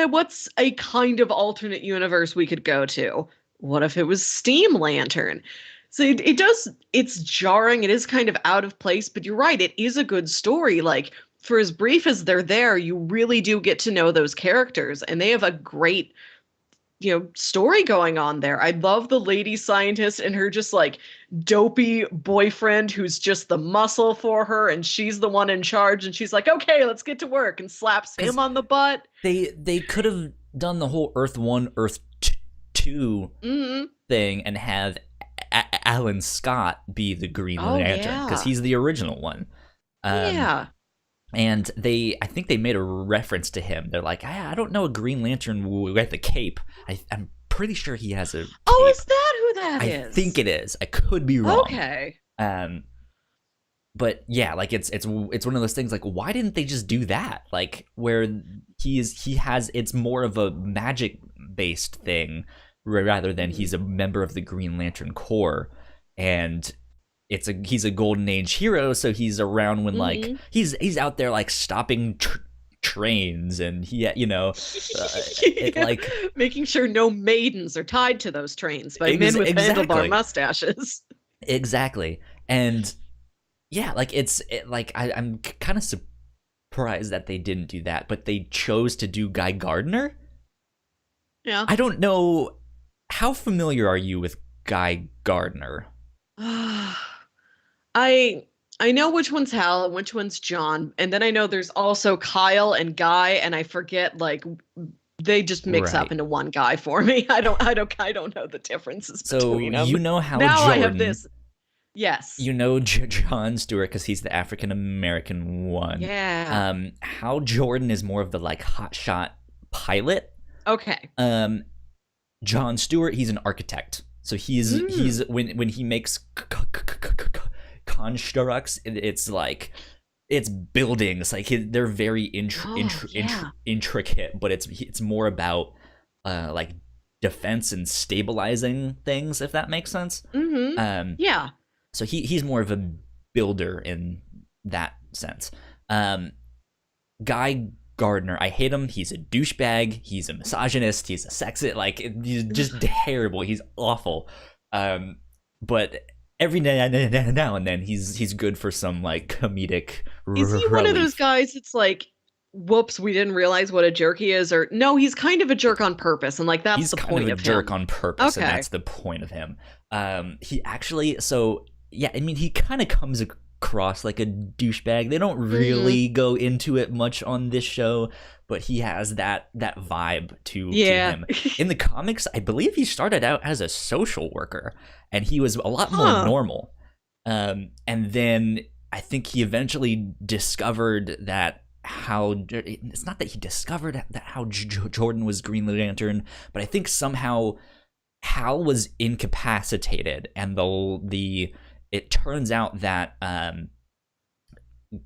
what's a kind of alternate universe we could go to? What if it was Steam Lantern? So it does, it's jarring, it is kind of out of place, but you're right, it is a good story. Like, for as brief as they're there, you really do get to know those characters, and they have a great, story going on there. I love the lady scientist and her just like dopey boyfriend who's just the muscle for her, and she's the one in charge, and she's like, okay, let's get to work, and slaps him because on the butt. they could have done the whole Earth 1, Earth 2 Hmm. thing and have Alan Scott be the Green Oh, Lantern, because yeah. he's the original one. Um, Yeah. and I think they made a reference to him. They're like, I don't know a Green Lantern with a cape. I'm pretty sure he has a Oh, cape. is that who that I think is? it is. I could be wrong. Okay. Um, but yeah, like it's one of those things. Like, why didn't they just do that? Like, where he has, it's more of a magic based thing rather than Hmm. he's a member of the Green Lantern Corps, and he's a Golden Age hero, so he's around when like Hmm. he's out there like stopping trains, and he, it Yeah. like Making sure no maidens are tied to those trains by men with handlebar exactly, mustaches. exactly. And yeah, like like I'm kind of surprised that they didn't do that, but they chose to do Guy Gardner. Yeah. I don't know, how familiar are you with Guy Gardner? I I know which one's Hal and which one's John, and then I know there's also Kyle and Guy, and I forget like they just mix up Right. into one guy for me. I don't know the differences So between them. you know Hal Now I have Jordan. this. Yes. You know John Stewart because he's the African American one. Yeah. Hal Jordan is more of the like hotshot pilot. Okay. John Stewart, he's an architect. So he's when he makes constructs, it's like it's buildings. Like they're very intricate, but it's more about like defense and stabilizing things, if that makes sense. Yeah. So he's more of a builder in that sense. Guy Gardner, I hate him. He's a douchebag. He's a misogynist. He's a sexist. Like he's just terrible. He's awful. But every now and then he's good for some like comedic Is he one of those guys that's like, whoops, we didn't realize what a jerk he is? Or no, he's kind of a jerk on purpose, and like that's he's the kind point of a of jerk him. on purpose, Okay. and that's the point of him. He actually, so yeah, I mean, he kind of comes across like a douchebag. They don't really go into it much on this show, but he has that vibe to him. In the comics, I believe he started out as a social worker, and he was a lot more normal. And then I think he eventually discovered that it's not that he discovered that Hal Jordan was Green Lantern, but I think somehow Hal was incapacitated, and it turns out that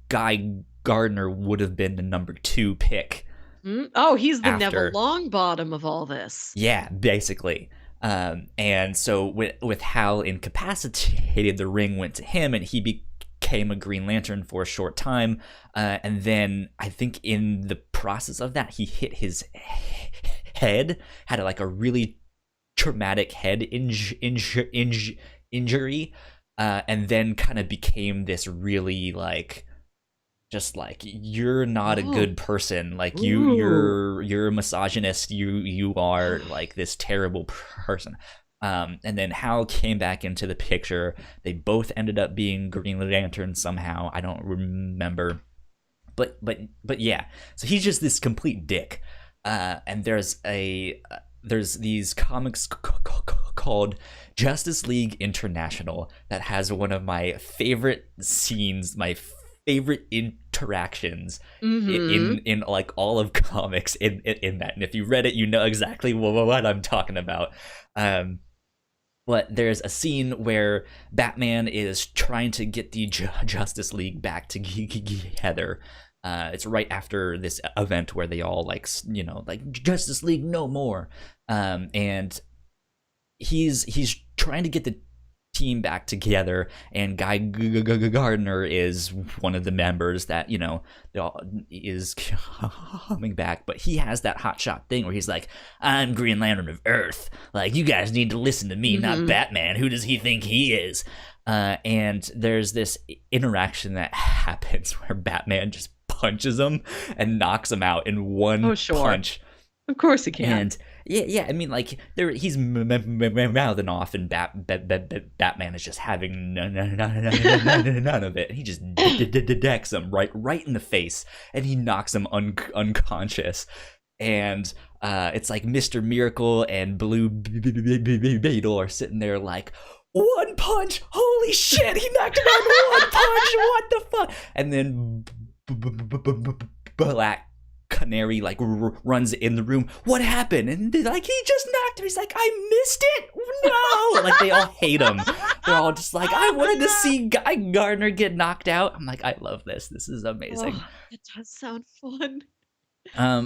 Guy Gardner would have been the number 2 pick. Oh, he's the Neville Longbottom of all this. Yeah, basically. And so with Hal incapacitated, the ring went to him, and he became a Green Lantern for a short time. And then I think in the process of that, he hit his head, had like a really traumatic head injury, and then kind of became this really like, just like, you're not a good person, like you're a misogynist, you are like this terrible person. And then Hal came back into the picture. They both ended up being Green Lantern somehow. I don't remember, but yeah. So he's just this complete dick. And there's these comics called Justice League International that has one of my favorite scenes, my favorite interactions in like all of comics in that. And if you read it, you know exactly what I'm talking about. But there's a scene where Batman is trying to get the Justice League back together. It's right after this event where they all like Justice League no more, and he's trying to get the team back together, and Guy Gardner is one of the members that is coming back. But he has that hotshot thing where he's like, I'm Green Lantern of Earth, like you guys need to listen to me, not Batman. Who does he think he is? And there's this interaction that happens where Batman just punches him and knocks him out in one punch. Of course he can. And yeah, I mean, like he's mouthing off, and Batman is just having none of it. He just decks him right in the face, and he knocks him unconscious. And it's like Mr. Miracle and Blue Beetle are sitting there like, one punch, holy shit, he knocked him out in one punch, what the fuck? And then Black Canary like runs in the room. What happened? And they're like, he just knocked him. He's like, I missed it. No, like they all hate him. They're all just like, I wanted to see Guy Gardner get knocked out. I'm like, I love this. This is amazing. It does sound fun.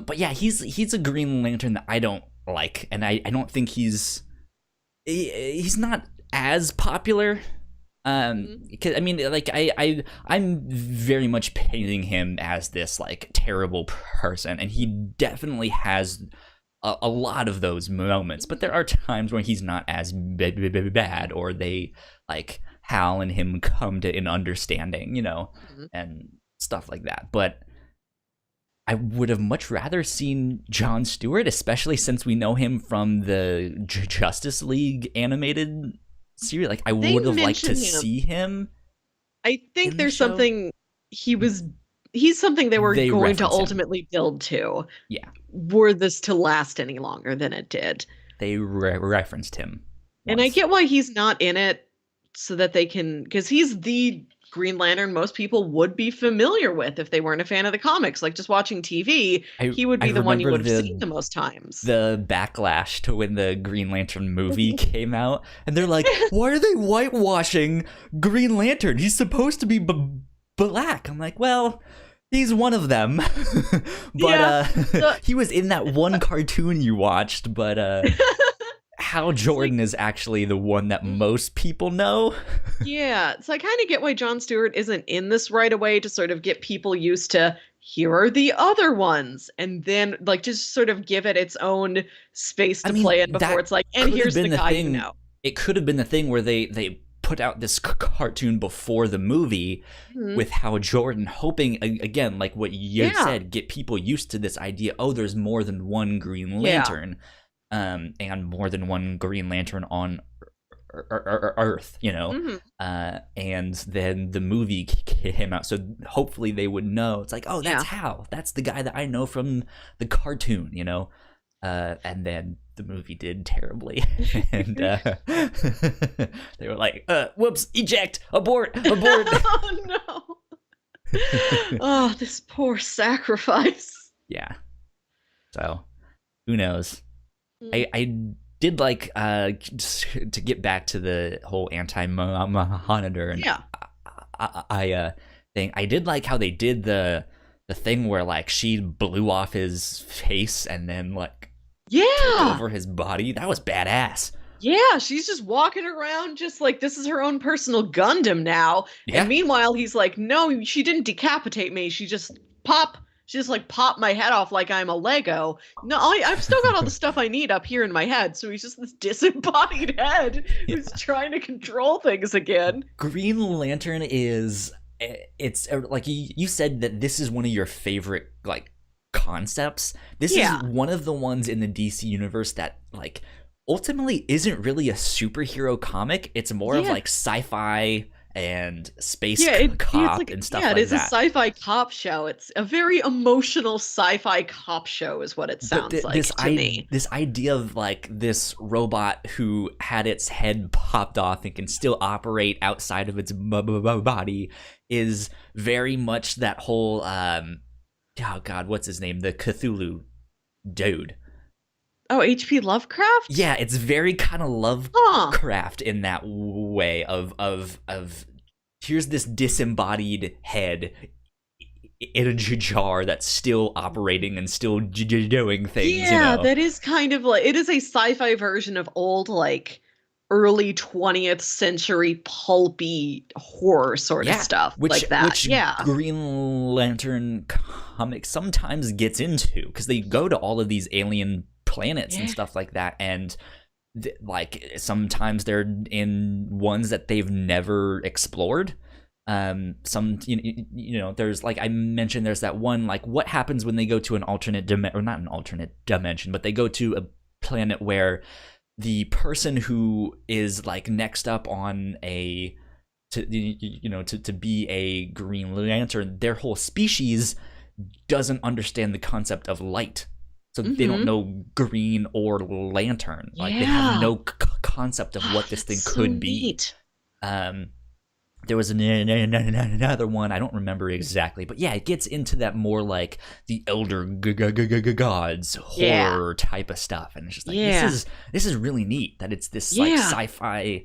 But yeah, he's a Green Lantern that I don't like, and I don't think he's not as popular. Because I mean, like I'm very much painting him as this like terrible person, and he definitely has a lot of those moments. But there are times when he's not as bad, or they like Hal and him come to an understanding, and stuff like that. But I would have much rather seen John Stewart, especially since we know him from the Justice League animated series. Like I would have liked to see him. I think in the there's show. something he was he's something they were They going to reference him. ultimately build to, Yeah, were this to last any longer than it did. they referenced him And I once. get why he's not in it, so that they can, because he's the Green Lantern most people would be familiar with if they weren't a fan of the comics. Like just watching TV, he would I be the one you remember would have seen the most times. the backlash to when the Green Lantern movie came out, and they're like, "Why are they whitewashing Green Lantern? He's supposed to be black." I'm like, "Well, he's one of them." But Yeah. The, he was in that one cartoon you watched, but Hal it's like, Jordan is actually the one that most people know. yeah. So I kind of get why Jon Stewart isn't in this right away, to sort of get people used to, here are the other ones. And then like just sort of give it its own space I to mean, play in before that it's like, and could have here's the been the guy you thing. know. It could have been the thing where they put out this cartoon before the movie Mhm. with Hal Jordan, hoping again, like what you Yeah. said, get people used to this idea. Oh, there's more than one Green Yeah. Lantern, and more than one Green Lantern on Earth, you know. Hmm. And then the movie came out, so hopefully they would know. It's like, oh, that's Yeah. Hal. That's the guy that I know from the cartoon, you know. And then the movie did terribly, and they were like, "Whoops! Eject! Abort! Abort!" Oh no. Oh, this poor sacrifice. Yeah. So who knows? Mm. I did like to get back to the whole anti-monitor and Yeah. I thing. I did like how they did the thing where like she blew off his face and then like took Yeah. over his body. That was badass. Yeah, she's just walking around just like this is her own personal Gundam now. And Yeah. meanwhile, he's like, no, she didn't decapitate me. She just like popped my head off like I'm a Lego. No, I've still got all the stuff I need up here in my head. So he's just this disembodied head Yeah. who's trying to control things again. Green Lantern is it's like you said that this is one of your favorite like concepts. This is Yeah. one of the ones in the DC universe that like ultimately isn't really a superhero comic. It's more of Yeah. like sci-fi and space Yeah, it's cop like, and stuff yeah, it like is a that. sci-fi cop show. It's a very emotional sci-fi cop show is what it But sounds like to me. this idea of like this robot who had its head popped off and can still operate outside of its body is very much that whole oh god, what's his name, the Cthulhu dude. Oh, H.P. Lovecraft? Yeah, it's very kind of Huh. Lovecraft in that way of here's this disembodied head in a jar that's still operating and still doing things, you Yeah, know. that is kind of like, it is a sci-fi version of old, like early 20th century pulpy horror sort of Yeah, stuff like that. which Yeah. Green Lantern comics sometimes gets into because they go to all of these alien planets and Yeah. stuff like that, and like sometimes they're in ones that they've never explored. Some you know, there's like I mentioned, there's that one like what happens when they go to an alternate dimension, or not an alternate dimension, but they go to a planet where the person who is like next up on a to you know to be a Green Lantern, their whole species doesn't understand the concept of light, so they don't Mm-hmm. know green or lantern. Like they have Yeah. no concept of what this thing That's so could be. neat. um there was another one, I don't remember exactly, but yeah, it gets into that more like the elder gods Yeah. horror type of stuff, and it's just like Yeah. this is really neat that it's this like Yeah. sci-fi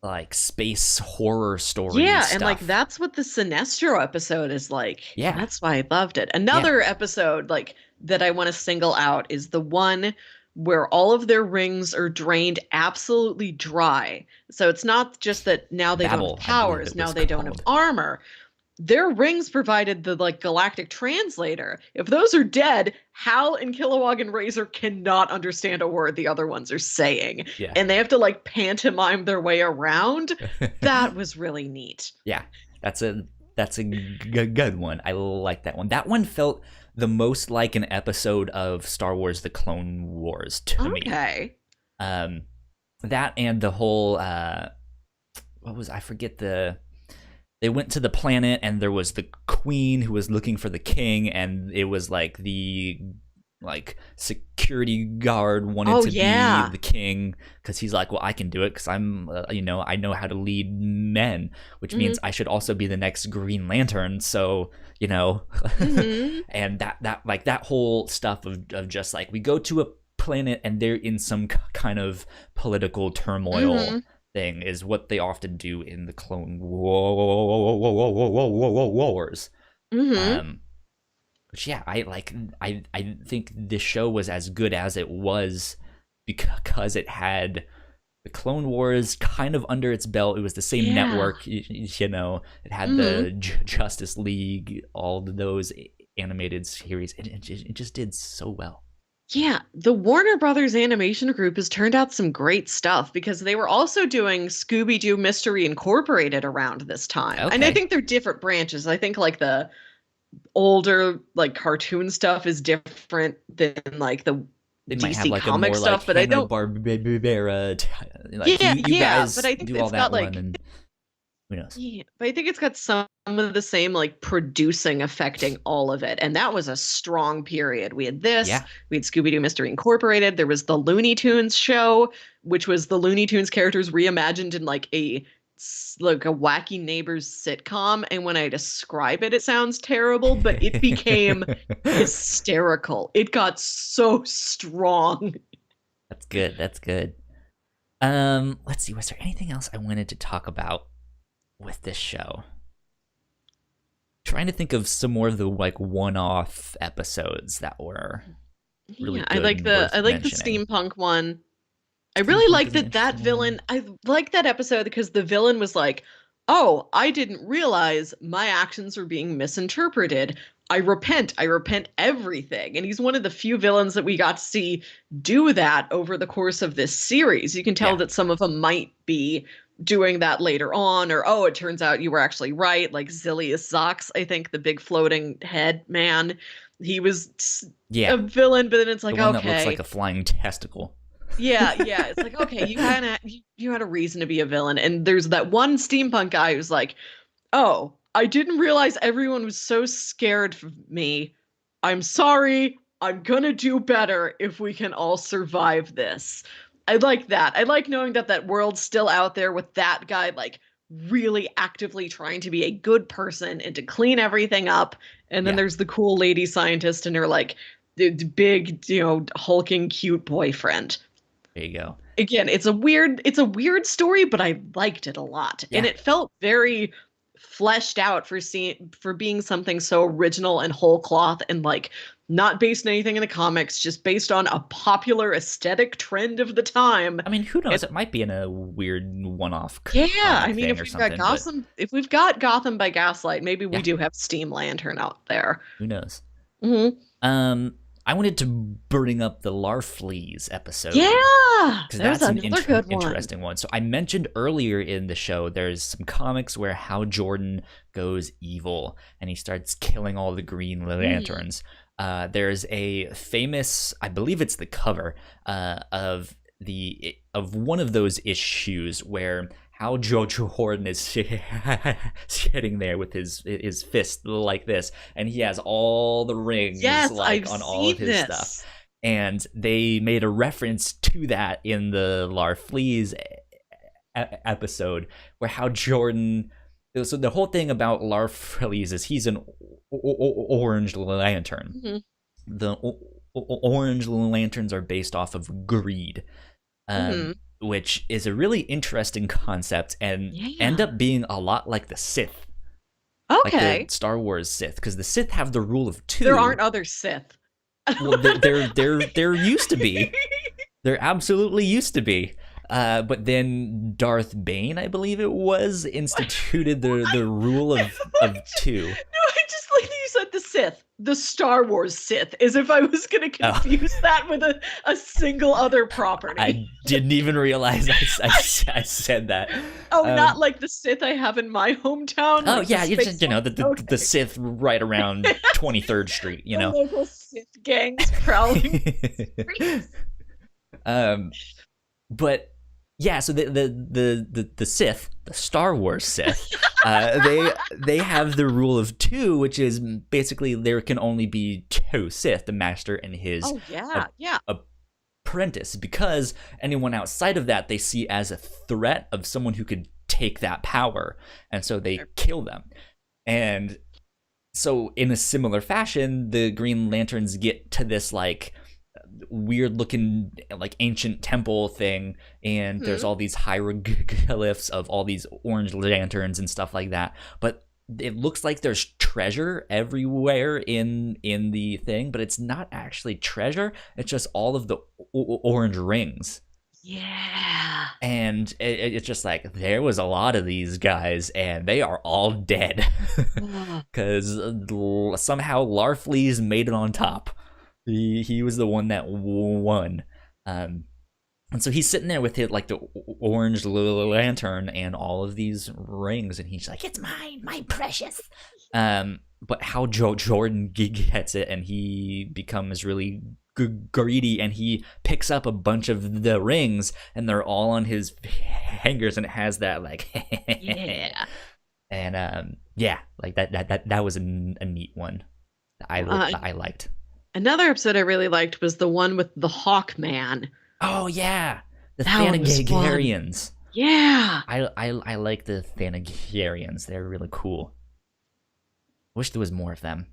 like space horror story Yeah, and like stuff. that's what the Sinestro episode is like. And Yeah, that's why I loved it. yeah, Another episode like that I want to single out is the one where all of their rings are drained absolutely dry. So it's not just that now they don't have Babel, I believe powers, it now was they don't have called. armor. Their rings provided the like galactic translator. If those are dead, Hal and Kilowog and Razor cannot understand a word the other ones are saying. Yeah. And they have to like pantomime their way around. That was really neat. Yeah, that's a good one. I like that one. That one felt the most like an episode of Star Wars: The Clone Wars to me. Okay. That and the whole what was, I forget they went to the planet, and there was the queen who was looking for the king, and it was like the security guard wanted Oh to be yeah. the king because he's like, well, I can do it because I'm I know how to lead men, which means Mhm. I should also be the next Green Lantern. So Mhm. and that whole stuff of just like we go to a planet and they're in some kind of political turmoil Mhm. thing is what they often do in the Clone Wars. Mhm. Um, which yeah, I think this show was as good as it was because it had the Clone Wars kind of under its belt. It was the same Yeah. network, It had Mhm. the Justice League, all of those animated series. It just did so well. Yeah, the Warner Brothers Animation Group has turned out some great stuff because they were also doing Scooby-Doo Mystery Incorporated around this time. And I Okay, think they're different branches. I think like the older like cartoon stuff is different than like the they might have DC like a comic more like stuff, but I Hanna don't. Barbera, like Yeah, you yeah, but guys I think do all it's that got one, like and who knows? yeah, but I think it's got some of the same like producing affecting all of it. And that was a strong period. We had this, Yeah, we had Scooby-Doo Mystery Incorporated, there was the Looney Tunes show, which was the Looney Tunes characters reimagined in like a wacky neighbors sitcom. And when I describe it, it sounds terrible, but it became hysterical. It got so strong. that's good. That's good. Let's see. Was there anything else I wanted to talk about with this show? Trying to think of some more of the like one-off episodes that were really Yeah, good and I worth like the mentioning. steampunk one. I really Steampunk like is an that interesting one. villain. I like that episode because the villain was like, "Oh, I didn't realize my actions were being misinterpreted. I repent. I repent everything." And he's one of the few villains that we got to see do that over the course of this series. You can tell Yeah, that some of them might be doing that later on, or oh, it turns out you were actually right. Like Zilius Zox, I think the big floating head man, he was a yeah. villain, but then it's The like, one that looks like okay, a flying testicle. yeah, yeah. It's like, okay, you had a reason to be a villain. And there's that one steampunk guy who's like, "Oh, I didn't realize everyone was so scared of me. I'm sorry. I'm gonna do better if we can all survive this." I like that. I like knowing that that world's still out there with that guy like really actively trying to be a good person and to clean everything up. And then Yeah, there's the cool lady scientist and her like the big, hulking cute boyfriend. there you go. Again, it's a weird story, but I liked it a lot. And Yeah, it felt very fleshed out for being something so original and whole cloth and like not based on anything in the comics, just based on a popular aesthetic trend of the time. I mean, who And knows? It might be in a weird one-off yeah, I comic mean thing or something, but If we've got Gotham by Gaslight, maybe we yeah, do have Steam Lantern out there. who knows? Hmm. Um, I wanted to bring up the Larfleeze episode Yeah, because that was that's an another good one. interesting one. So I mentioned earlier in the show there's some comics where Hal Jordan goes evil and he starts killing all the Green Hmm. Lanterns. There's a famous, I believe it's the cover of one of those issues where how Jojo Jordan is sitting there with his fist like this, and he has all the rings Yes, like I've on all of seen his stuff. this. And they made a reference to that in the Larfleeze episode, where how Jordan. So the whole thing about Larfleeze is he's an orange lantern. Hmm. The orange lanterns are based off of greed, Hmm. which is a really interesting concept and end Yeah. up being a lot like the Sith, like the Okay. Star Wars Sith, because the Sith have the rule of There two. aren't other Sith. Well, there used to be. There absolutely used to be. But then Darth Bane, I believe it was, instituted the rule of two. No, I just like that you said the Sith, the Star Wars Sith, as if I was going to Oh, confuse that with a single other property. I didn't even realize I said that. Oh, not Um, like the Sith I have in my hometown, oh like the yeah, you just space one. the Okay. Sith right around 23rd Street, The know. local Sith gangs prowling streets. um, but yeah, so the Sith the Star Wars Sith, they have the rule of two, which is basically there can only be two Sith, the Master and his Oh yeah, yeah. apprentice, because anyone outside of that they see as a threat of someone who could take that power, and so they kill them. And so in a similar fashion, the Green Lanterns get to this like weird looking like ancient temple thing, and there's all these hieroglyphs of all these orange lanterns and stuff like that, but it looks like there's treasure everywhere in the thing, but it's not actually treasure, it's just all of the orange rings. Yeah. And it's just like there was a lot of these guys and they are all dead because somehow Larfleeze made it on top. He was the one that won. And so he's sitting there with it, like the orange lantern and all of these rings, and he's like, "It's mine, my precious." But Hal Jordan gets it, and he becomes really greedy, and he picks up a bunch of the rings, and they're all on his fingers, and it has that like, yeah, and yeah, like that was a neat one. I liked. Another episode I really liked was the one with the Hawkman. Oh yeah, the Thanagarians. Yeah, I like the Thanagarians. They're really cool. Wish there was more of them.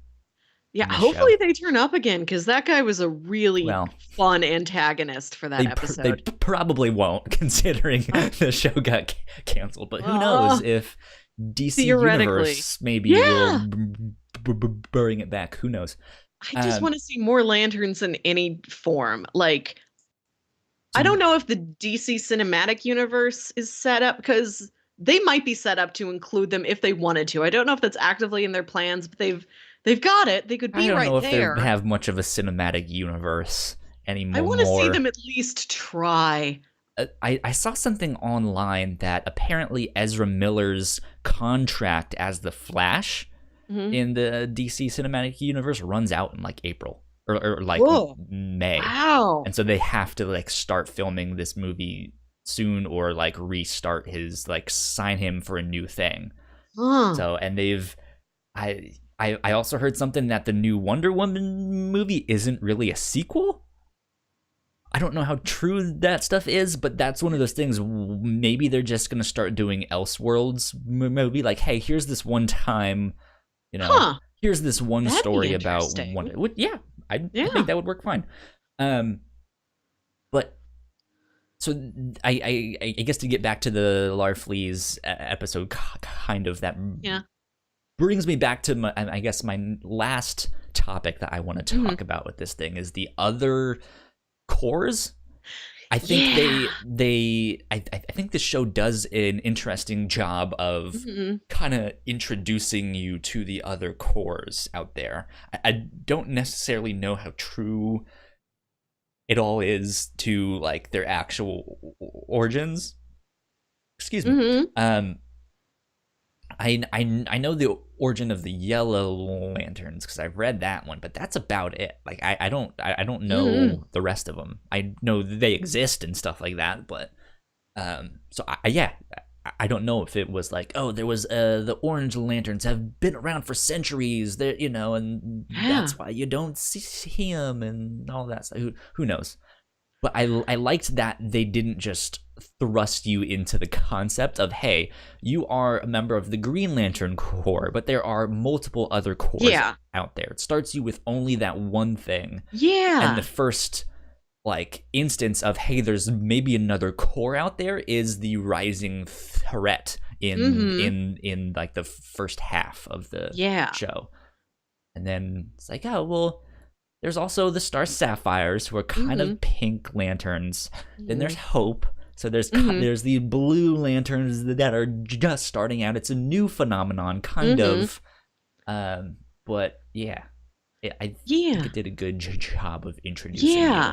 Yeah, hopefully they turn up again, because that guy was a really fun antagonist for that episode. They probably won't, considering the show got canceled. But who knows if DC Universe maybe will bring it back. Who knows? I just want to see more lanterns in any form. Like, I don't know if the DC Cinematic Universe is set up, because they might be set up to include them if they wanted to. I don't know if that's actively in their plans, but they've got it. They could be right there. I don't know if they have much of a cinematic universe anymore. I want to see them at least try. I saw something online that apparently Ezra Miller's contract as the Flash in the DC Cinematic Universe runs out in like April or like May. Wow. And so they have to like start filming this movie soon, or like restart his, like sign him for a new thing. So, and I also heard something that the new Wonder Woman movie isn't really a sequel. I don't know how true that stuff is, but that's one of those things. Maybe they're just going to start doing Elseworlds movie. Like, hey, here's this one time, here's this one story about Wonder. Yeah, I think that would work fine. But so I guess to get back to the Larfleeze episode, kind of that brings me back to my last topic that I want to talk about with this thing is the other cores. I think I think the show does an interesting job of kind of introducing you to the other cores out there. I don't necessarily know how true it all is to like their actual origins. Excuse me. I know the origin of the Yellow Lanterns because I've read that one, but that's about it. Like I don't know the rest of them. I know they exist and stuff like that, but so I don't know if it was like, oh, there was the Orange Lanterns have been around for centuries, there, and that's why you don't see them and all that stuff. Who knows? But I liked that they didn't just thrust you into the concept of, hey, you are a member of the Green Lantern Corps, but there are multiple other corps out there. It starts you with only that one thing. Yeah. And the first like instance of, hey, there's maybe another corps out there is the rising threat in like the first half of the show. And then it's like, oh, well, there's also the Star Sapphires, who are kind of pink lanterns. Then there's Hope. So there's the blue lanterns that are just starting out. It's a new phenomenon, kind of. But I think it did a good job of introducing you.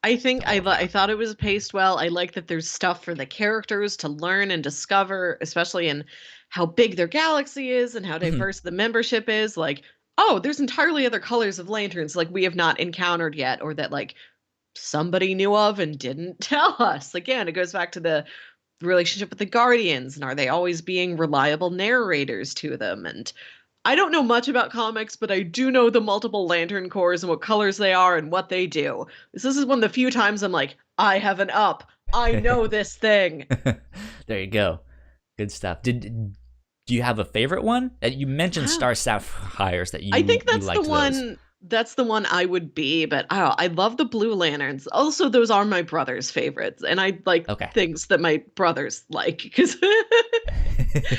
I think I thought it was paced well. I like that there's stuff for the characters to learn and discover, especially in how big their galaxy is and how diverse the membership is. Like, oh, there's entirely other colors of lanterns like we have not encountered yet, or that like somebody knew of and didn't tell us. Again, it goes back to the relationship with the Guardians, and are they always being reliable narrators to them? And I don't know much about comics, but I do know the multiple Lantern Corps and what colors they are and what they do. This is one of the few times I'm like, I have an up. I know this thing. There you go. Good stuff. Do you have a favorite one? You mentioned Wow. Star Sapphires that I you think you liked those. that's the one I would be, but I love the Blue Lanterns. Also, those are my brother's favorites, and I like Okay. things that my brothers like because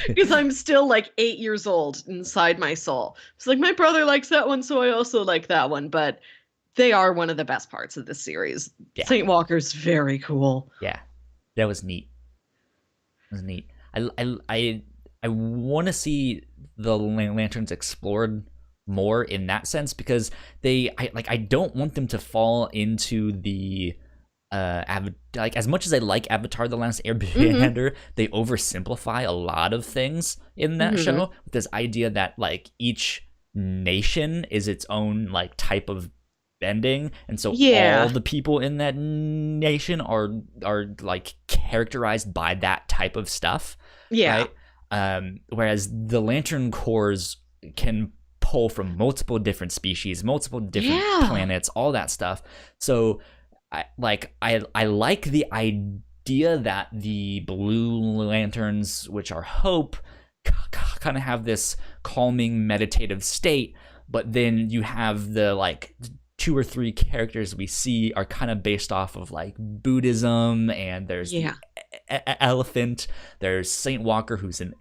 because I'm still like 8 years old inside my soul. It's like my brother likes that one, so I also like that one. But they are one of the best parts of the series. Yeah. Saint Walker's very cool. Yeah. That was neat. It was neat. I want to see the lanterns explored more in that sense because I don't want them to fall into the like as much as I like Avatar: The Last Hmm. Airbender, they oversimplify a lot of things in that Hmm. show with this idea that like each nation is its own like type of bending, and so all Yeah, the people in that nation are like characterized by that type of stuff, yeah, right? Whereas the Lantern Corps can pull from multiple different species, multiple different yeah, planets, all that stuff. So I like the idea that the blue lanterns, which are hope, kind of have this calming meditative state, but then you have the like two or three characters we see are kind of based off of like Buddhism, and there's yeah, the elephant, there's Saint Walker, who's an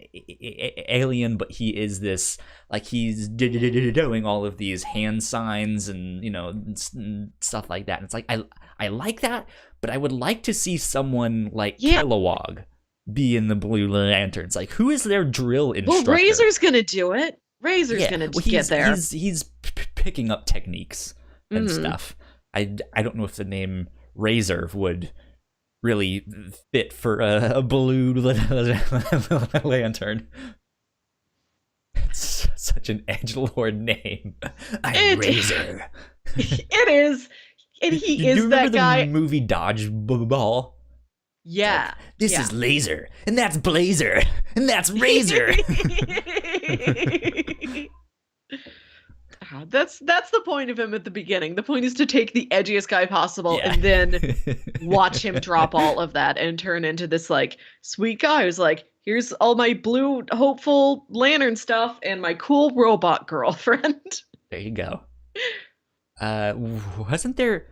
alien, but he is this like he's doing all of these hand signs and stuff like that, and it's like I like that, but I would like to see someone like yeah. Kilowog be in the Blue Lanterns. Like, who is their drill Well, instructor? Razor's gonna do it. Razor's Yeah, gonna well, get there. he's picking up techniques and Hmm. stuff. I don't know if the name Razor would really fit for a blue lantern. It's such an edgelord name. I'm It Razor. it is, and Do he you is remember that the guy. movie Dodgeball? It's like, Yeah, this yeah. is Laser, and that's Blazer, and that's Razor. That's the point of him at the beginning. The point is to take the edgiest guy possible Yeah. and then watch him drop all of that and turn into this like sweet guy who's like, here's all my blue hopeful lantern stuff and my cool robot girlfriend. There you go. Uh, wasn't there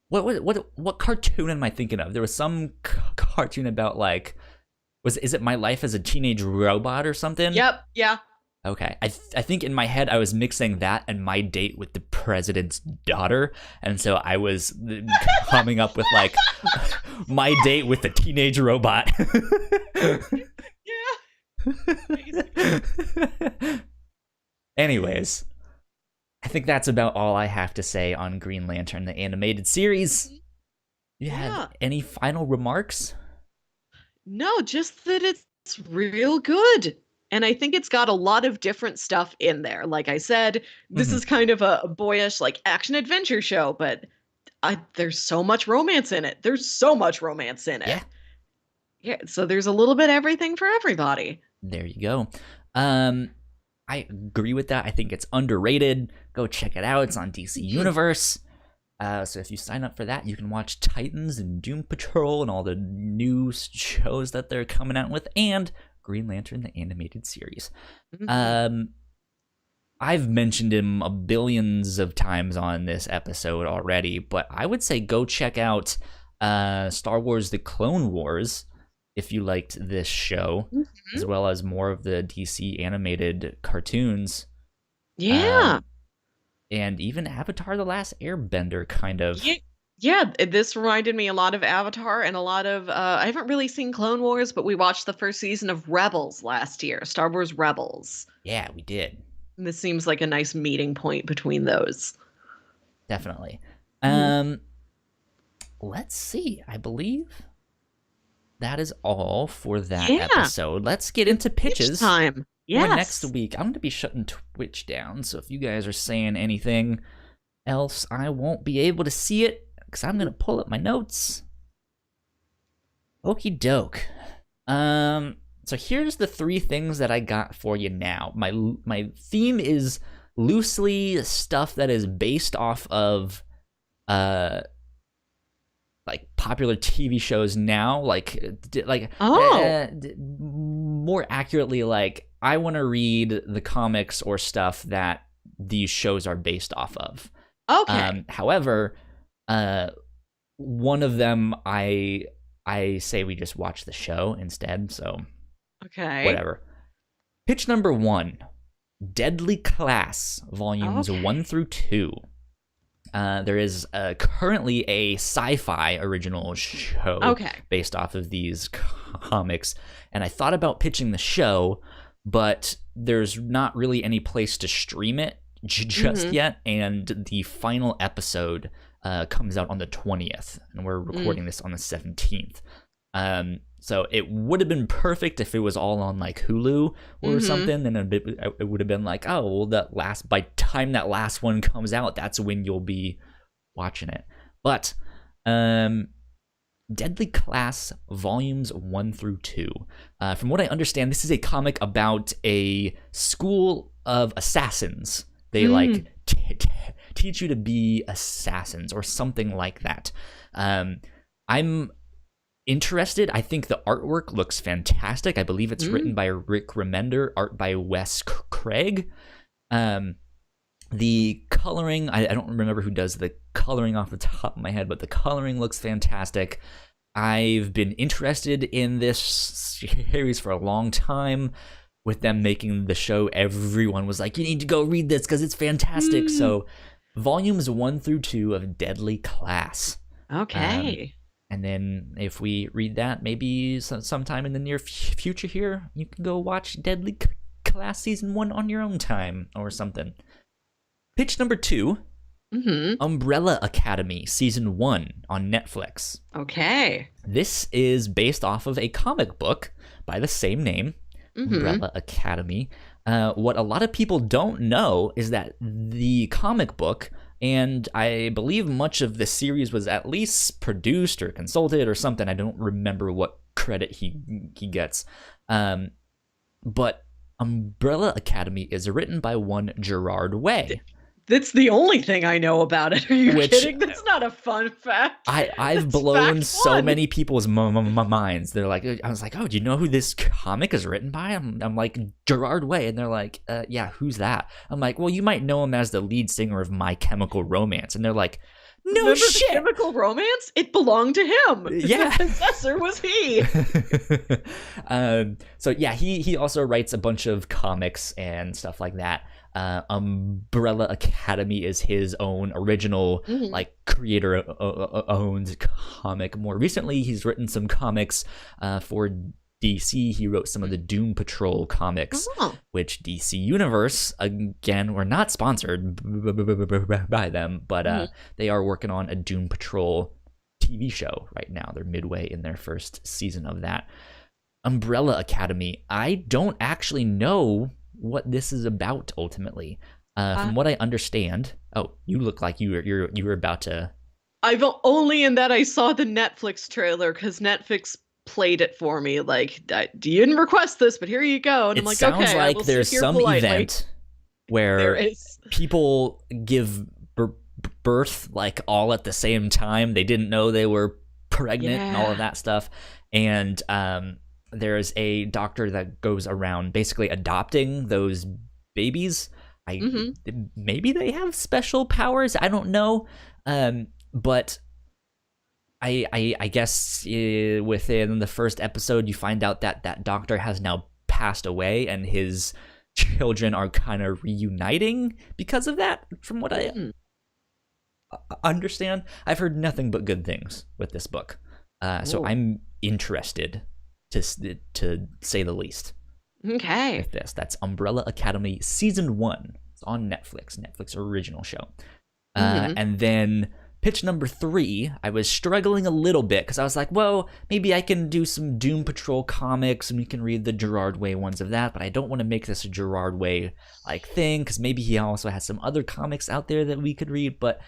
what cartoon am I thinking of? There was some cartoon about like is it My Life as a Teenage Robot or something? Yep, yeah. Okay, I think in my head I was mixing that and My Date with the President's Daughter, and so I was coming up with like My Date with the Teenage Robot. Yeah. Anyways, I think that's about all I have to say on Green Lantern, the animated series. You have Yeah. any final remarks? No, just that it's real good. And I think it's got a lot of different stuff in there. Like I said, this Mm-hmm. is kind of a boyish, like action adventure show, but there's so much romance in it. There's so much romance in Yeah, it. Yeah, so there's a little bit everything for everybody. there you go. Um, I agree with that. I think it's underrated. Go check it out. It's on DC Mhm. Universe. So if you sign up for that, you can watch Titans and Doom Patrol and all the new shows that they're coming out with, and Green Lantern, the animated series. Mhm. Um, I've mentioned him a billions of times on this episode already, but I would say go check out Star Wars: The Clone Wars if you liked this show, Mhm. as well as more of the DC animated cartoons, Yeah. um, and even Avatar: The Last Airbender, kind Yeah. of. Yeah, this reminded me a lot of Avatar and a lot of I haven't really seen Clone Wars, but we watched the first season of Rebels last year, Star Wars Rebels. Yeah, we did. And this seems like a nice meeting point between those. Definitely. Mhm. Um, let's see. I believe that is all for that Yeah, episode. Let's get it's into Twitch pitches time. for next Yes. week. I'm going to be shutting Twitch down, so if you guys are saying anything else, I won't be able to see it because I'm going to pull up my notes. Okie doke. So here's the three things that I got for you now. My theme is loosely stuff that is based off of uh like popular TV shows now, Oh, more accurately, like I want to read the comics or stuff that these shows are based off of. okay. However, uh, one of them I say we just watch the show instead. So Okay. whatever. Pitch number one: Deadly Class, volumes Okay. 1 through 2. There is currently a sci-fi original show Okay. based off of these comics, and I thought about pitching the show, but there's not really any place to stream it just Mm-hmm. yet, and the final episode comes out on the 20th, and we're Mm. recording this on the 17th. So it would have been perfect if it was all on like Hulu or Mm-hmm. something. Then it would have been like, oh, well, that last by time that last one comes out, that's when you'll be watching it. But um, Deadly Class volumes 1 through 2. From what I understand, this is a comic about a school of assassins. They Mm. like teach you to be assassins or something like that. I'm interested. I think the artwork looks fantastic. I believe it's written Mm. by Rick Remender, art by Wes Craig. Um, the coloring, I don't remember who does the coloring off the top of my head, but the coloring looks fantastic. I've been interested in this series for a long time. With them making the show, everyone was like, you need to go read this because it's fantastic. Mm. So, volumes 1 through 2 of Deadly Class. Um, Okay. and then if we read that, maybe sometime in the near future here, you can go watch Deadly Class Season 1 on your own time or something. Pitch number 2: Mm-hmm. Umbrella Academy Season 1 on Netflix. Okay. This is based off of a comic book by the same name, Mm-hmm. Umbrella Academy. What a lot of people don't know is that the comic book, and I believe much of the series, was at least produced or consulted or something. I don't remember what credit he gets. But Umbrella Academy is written by one Gerard Way, That's the only thing I know about it. Are you which kidding? That's not a fun fact. I've That's blown fact so one. many people's minds. They're like, I was like, oh, do you know who this comic is written by? I'm like, Gerard Way, and they're like, yeah, who's that? I'm like, well, you might know him as the lead singer of My Chemical Romance, and they're like, no Remember the shit, chemical romance? It belonged to him. The yeah. possessor was he. So yeah, he also writes a bunch of comics and stuff like that. Umbrella Academy is his own original, Mm-hmm. like, creator owned comic. More recently, he's written some comics for DC. He wrote some of the Doom Patrol comics, Oh. which DC Universe, again, we're not sponsored by them, but Mm-hmm. they are working on a Doom Patrol TV show right now. They're midway in their first season of that. Umbrella Academy, I don't actually know what this is about ultimately. From what I understand, oh, you look like you were about to. I've only in that I saw the Netflix trailer because Netflix played it for me. Like, you didn't request this, but here you go. And I'm It like, sounds okay, I like will sit there's here some politely. event There where is. people give birth like all at the same time. They didn't know they were pregnant and all of Yeah. that stuff. And there's a doctor that goes around basically adopting those babies. I Mm-hmm. maybe they have special powers. I don't know. But I guess within the first episode, you find out that that doctor has now passed away, and his children are kind of reuniting because of that. From what I Mm. understand, I've heard nothing but good things with this book, so Oh. I'm interested to say the least Okay. with this. That's Umbrella Academy Season 1. It's on Netflix original show. Mm-hmm. And then pitch number 3, I was struggling a little bit because I was like, well, maybe I can do some Doom Patrol comics and we can read the Gerard Way ones of that, but I don't want to make this a Gerard Way like thing because maybe he also has some other comics out there that we could read. But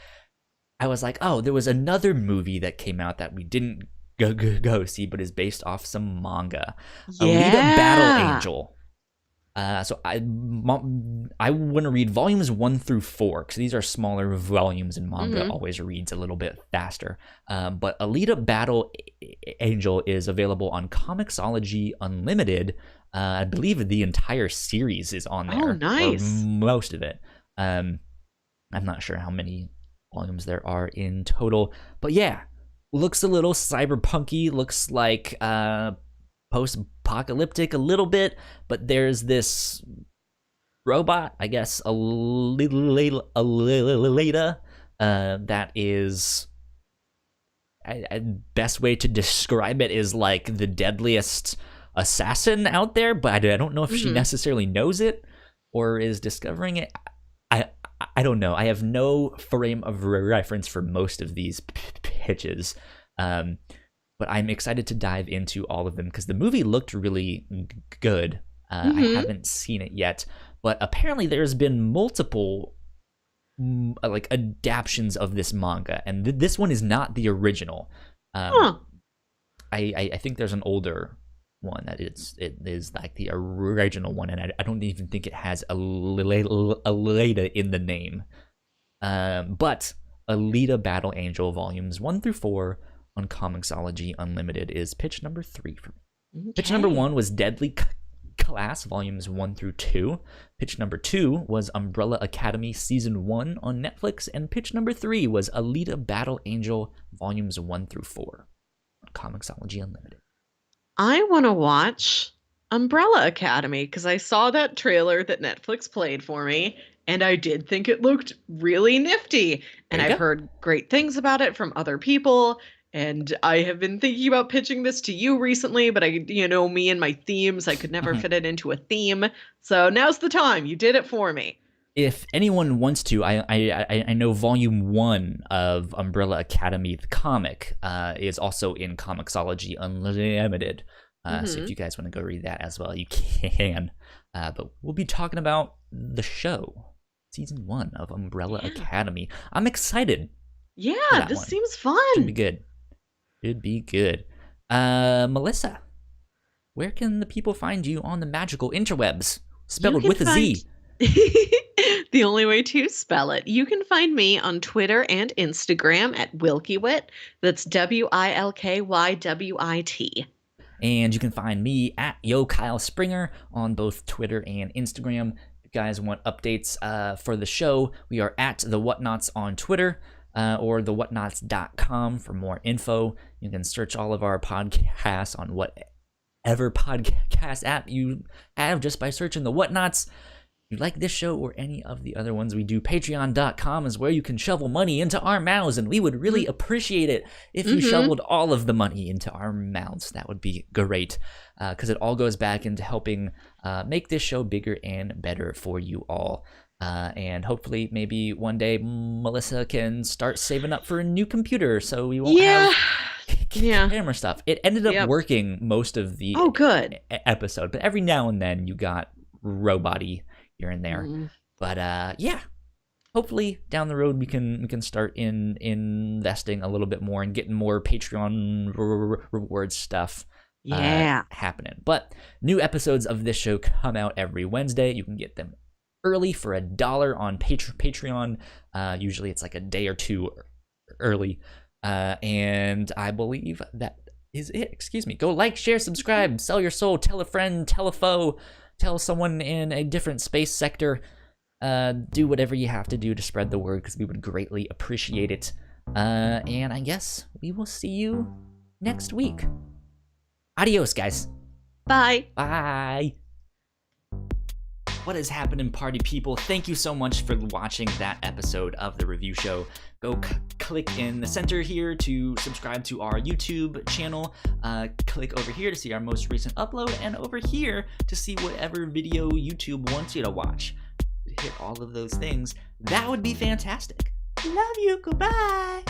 I was like, oh, there was another movie that came out that we didn't go see, but is based off some manga. Alita Battle Yeah. Angel. So I want to read volumes 1 through 4 because these are smaller volumes, and manga always reads a little bit faster. But Alita Battle Angel is available on Comixology Unlimited. I believe the entire series is on there, Oh, nice. or most of it. I'm not sure how many volumes there are in total, but yeah, looks a little cyberpunky. Looks like post-apocalyptic a little bit, but there's this robot, I guess, Alita, that is, best way to describe it is like the deadliest assassin out there, but I don't know if she necessarily knows it or is discovering it. I don't know. I have no frame of reference for most of these pitches. But I'm excited to dive into all of them because the movie looked really good. I haven't seen it yet, but apparently there's been multiple like adaptions of this manga, and this one is not the original. I think there's an older one that it is like the original one, and I don't even think it has Alita in the name. But Alita Battle Angel volumes 1 through 4 on Comixology Unlimited is pitch number 3 for me. Okay. Pitch number 1 was Deadly Class volumes 1 through 2. Pitch number 2 was Umbrella Academy season 1 on Netflix, and pitch number 3 was Alita Battle Angel volumes 1 through 4 on Comixology Unlimited. I want to watch Umbrella Academy because I saw that trailer that Netflix played for me, and I did think it looked really nifty. And I've heard great things about it from other people. And I have been thinking about pitching this to you recently, but me and my themes, I could never fit it into a theme. So now's the time. You did it for me. If anyone wants to, I know volume 1 of Umbrella Academy, the comic, is also in Comixology Unlimited. So if you guys want to go read that as well, you can. But we'll be talking about the show, season 1 of Umbrella Academy. I'm excited. Yeah, this seems fun. Should be good. Should be good. Melissa, where can the people find you on the magical interwebs? Spelled with a Z. The only way to spell it. You can find me on Twitter and Instagram at Wilkywit. That's WILKYWIT. And you can find me at Yo Kyle Springer on both Twitter and Instagram. If you guys want updates for the show, we are at the Whatnauts on Twitter. Or thewhatnauts.com for more info. You can search all of our podcasts on whatever podcast app you have just by searching the Whatnauts. If you like this show or any of the other ones we do, patreon.com is where you can shovel money into our mouths, and we would really appreciate it if you shoveled all of the money into our mouths. That would be great, because it all goes back into helping make this show bigger and better for you all. And hopefully maybe one day Melissa can start saving up for a new computer so we won't have camera stuff. It ended up working most of the episode, but every now and then you got robot-y here and there. But hopefully down the road we can start investing a little bit more and getting more Patreon reward stuff happening. But new episodes of this show come out every Wednesday. You can get them early for $1 on Patreon. Usually it's like a day or two early. And I believe that is it. Excuse me. Go like, share, subscribe, sell your soul, tell a friend, tell a foe, tell someone in a different space sector. Do whatever you have to do to spread the word, because we would greatly appreciate it. And I guess we will see you next week. Adios, guys. Bye. Bye. What is happening, party people? Thank you so much for watching that episode of the review show. Go click in the center here to subscribe to our YouTube channel. Click over here to see our most recent upload, and over here to see whatever video YouTube wants you to watch. Hit all of those things. That would be fantastic. Love you. Goodbye.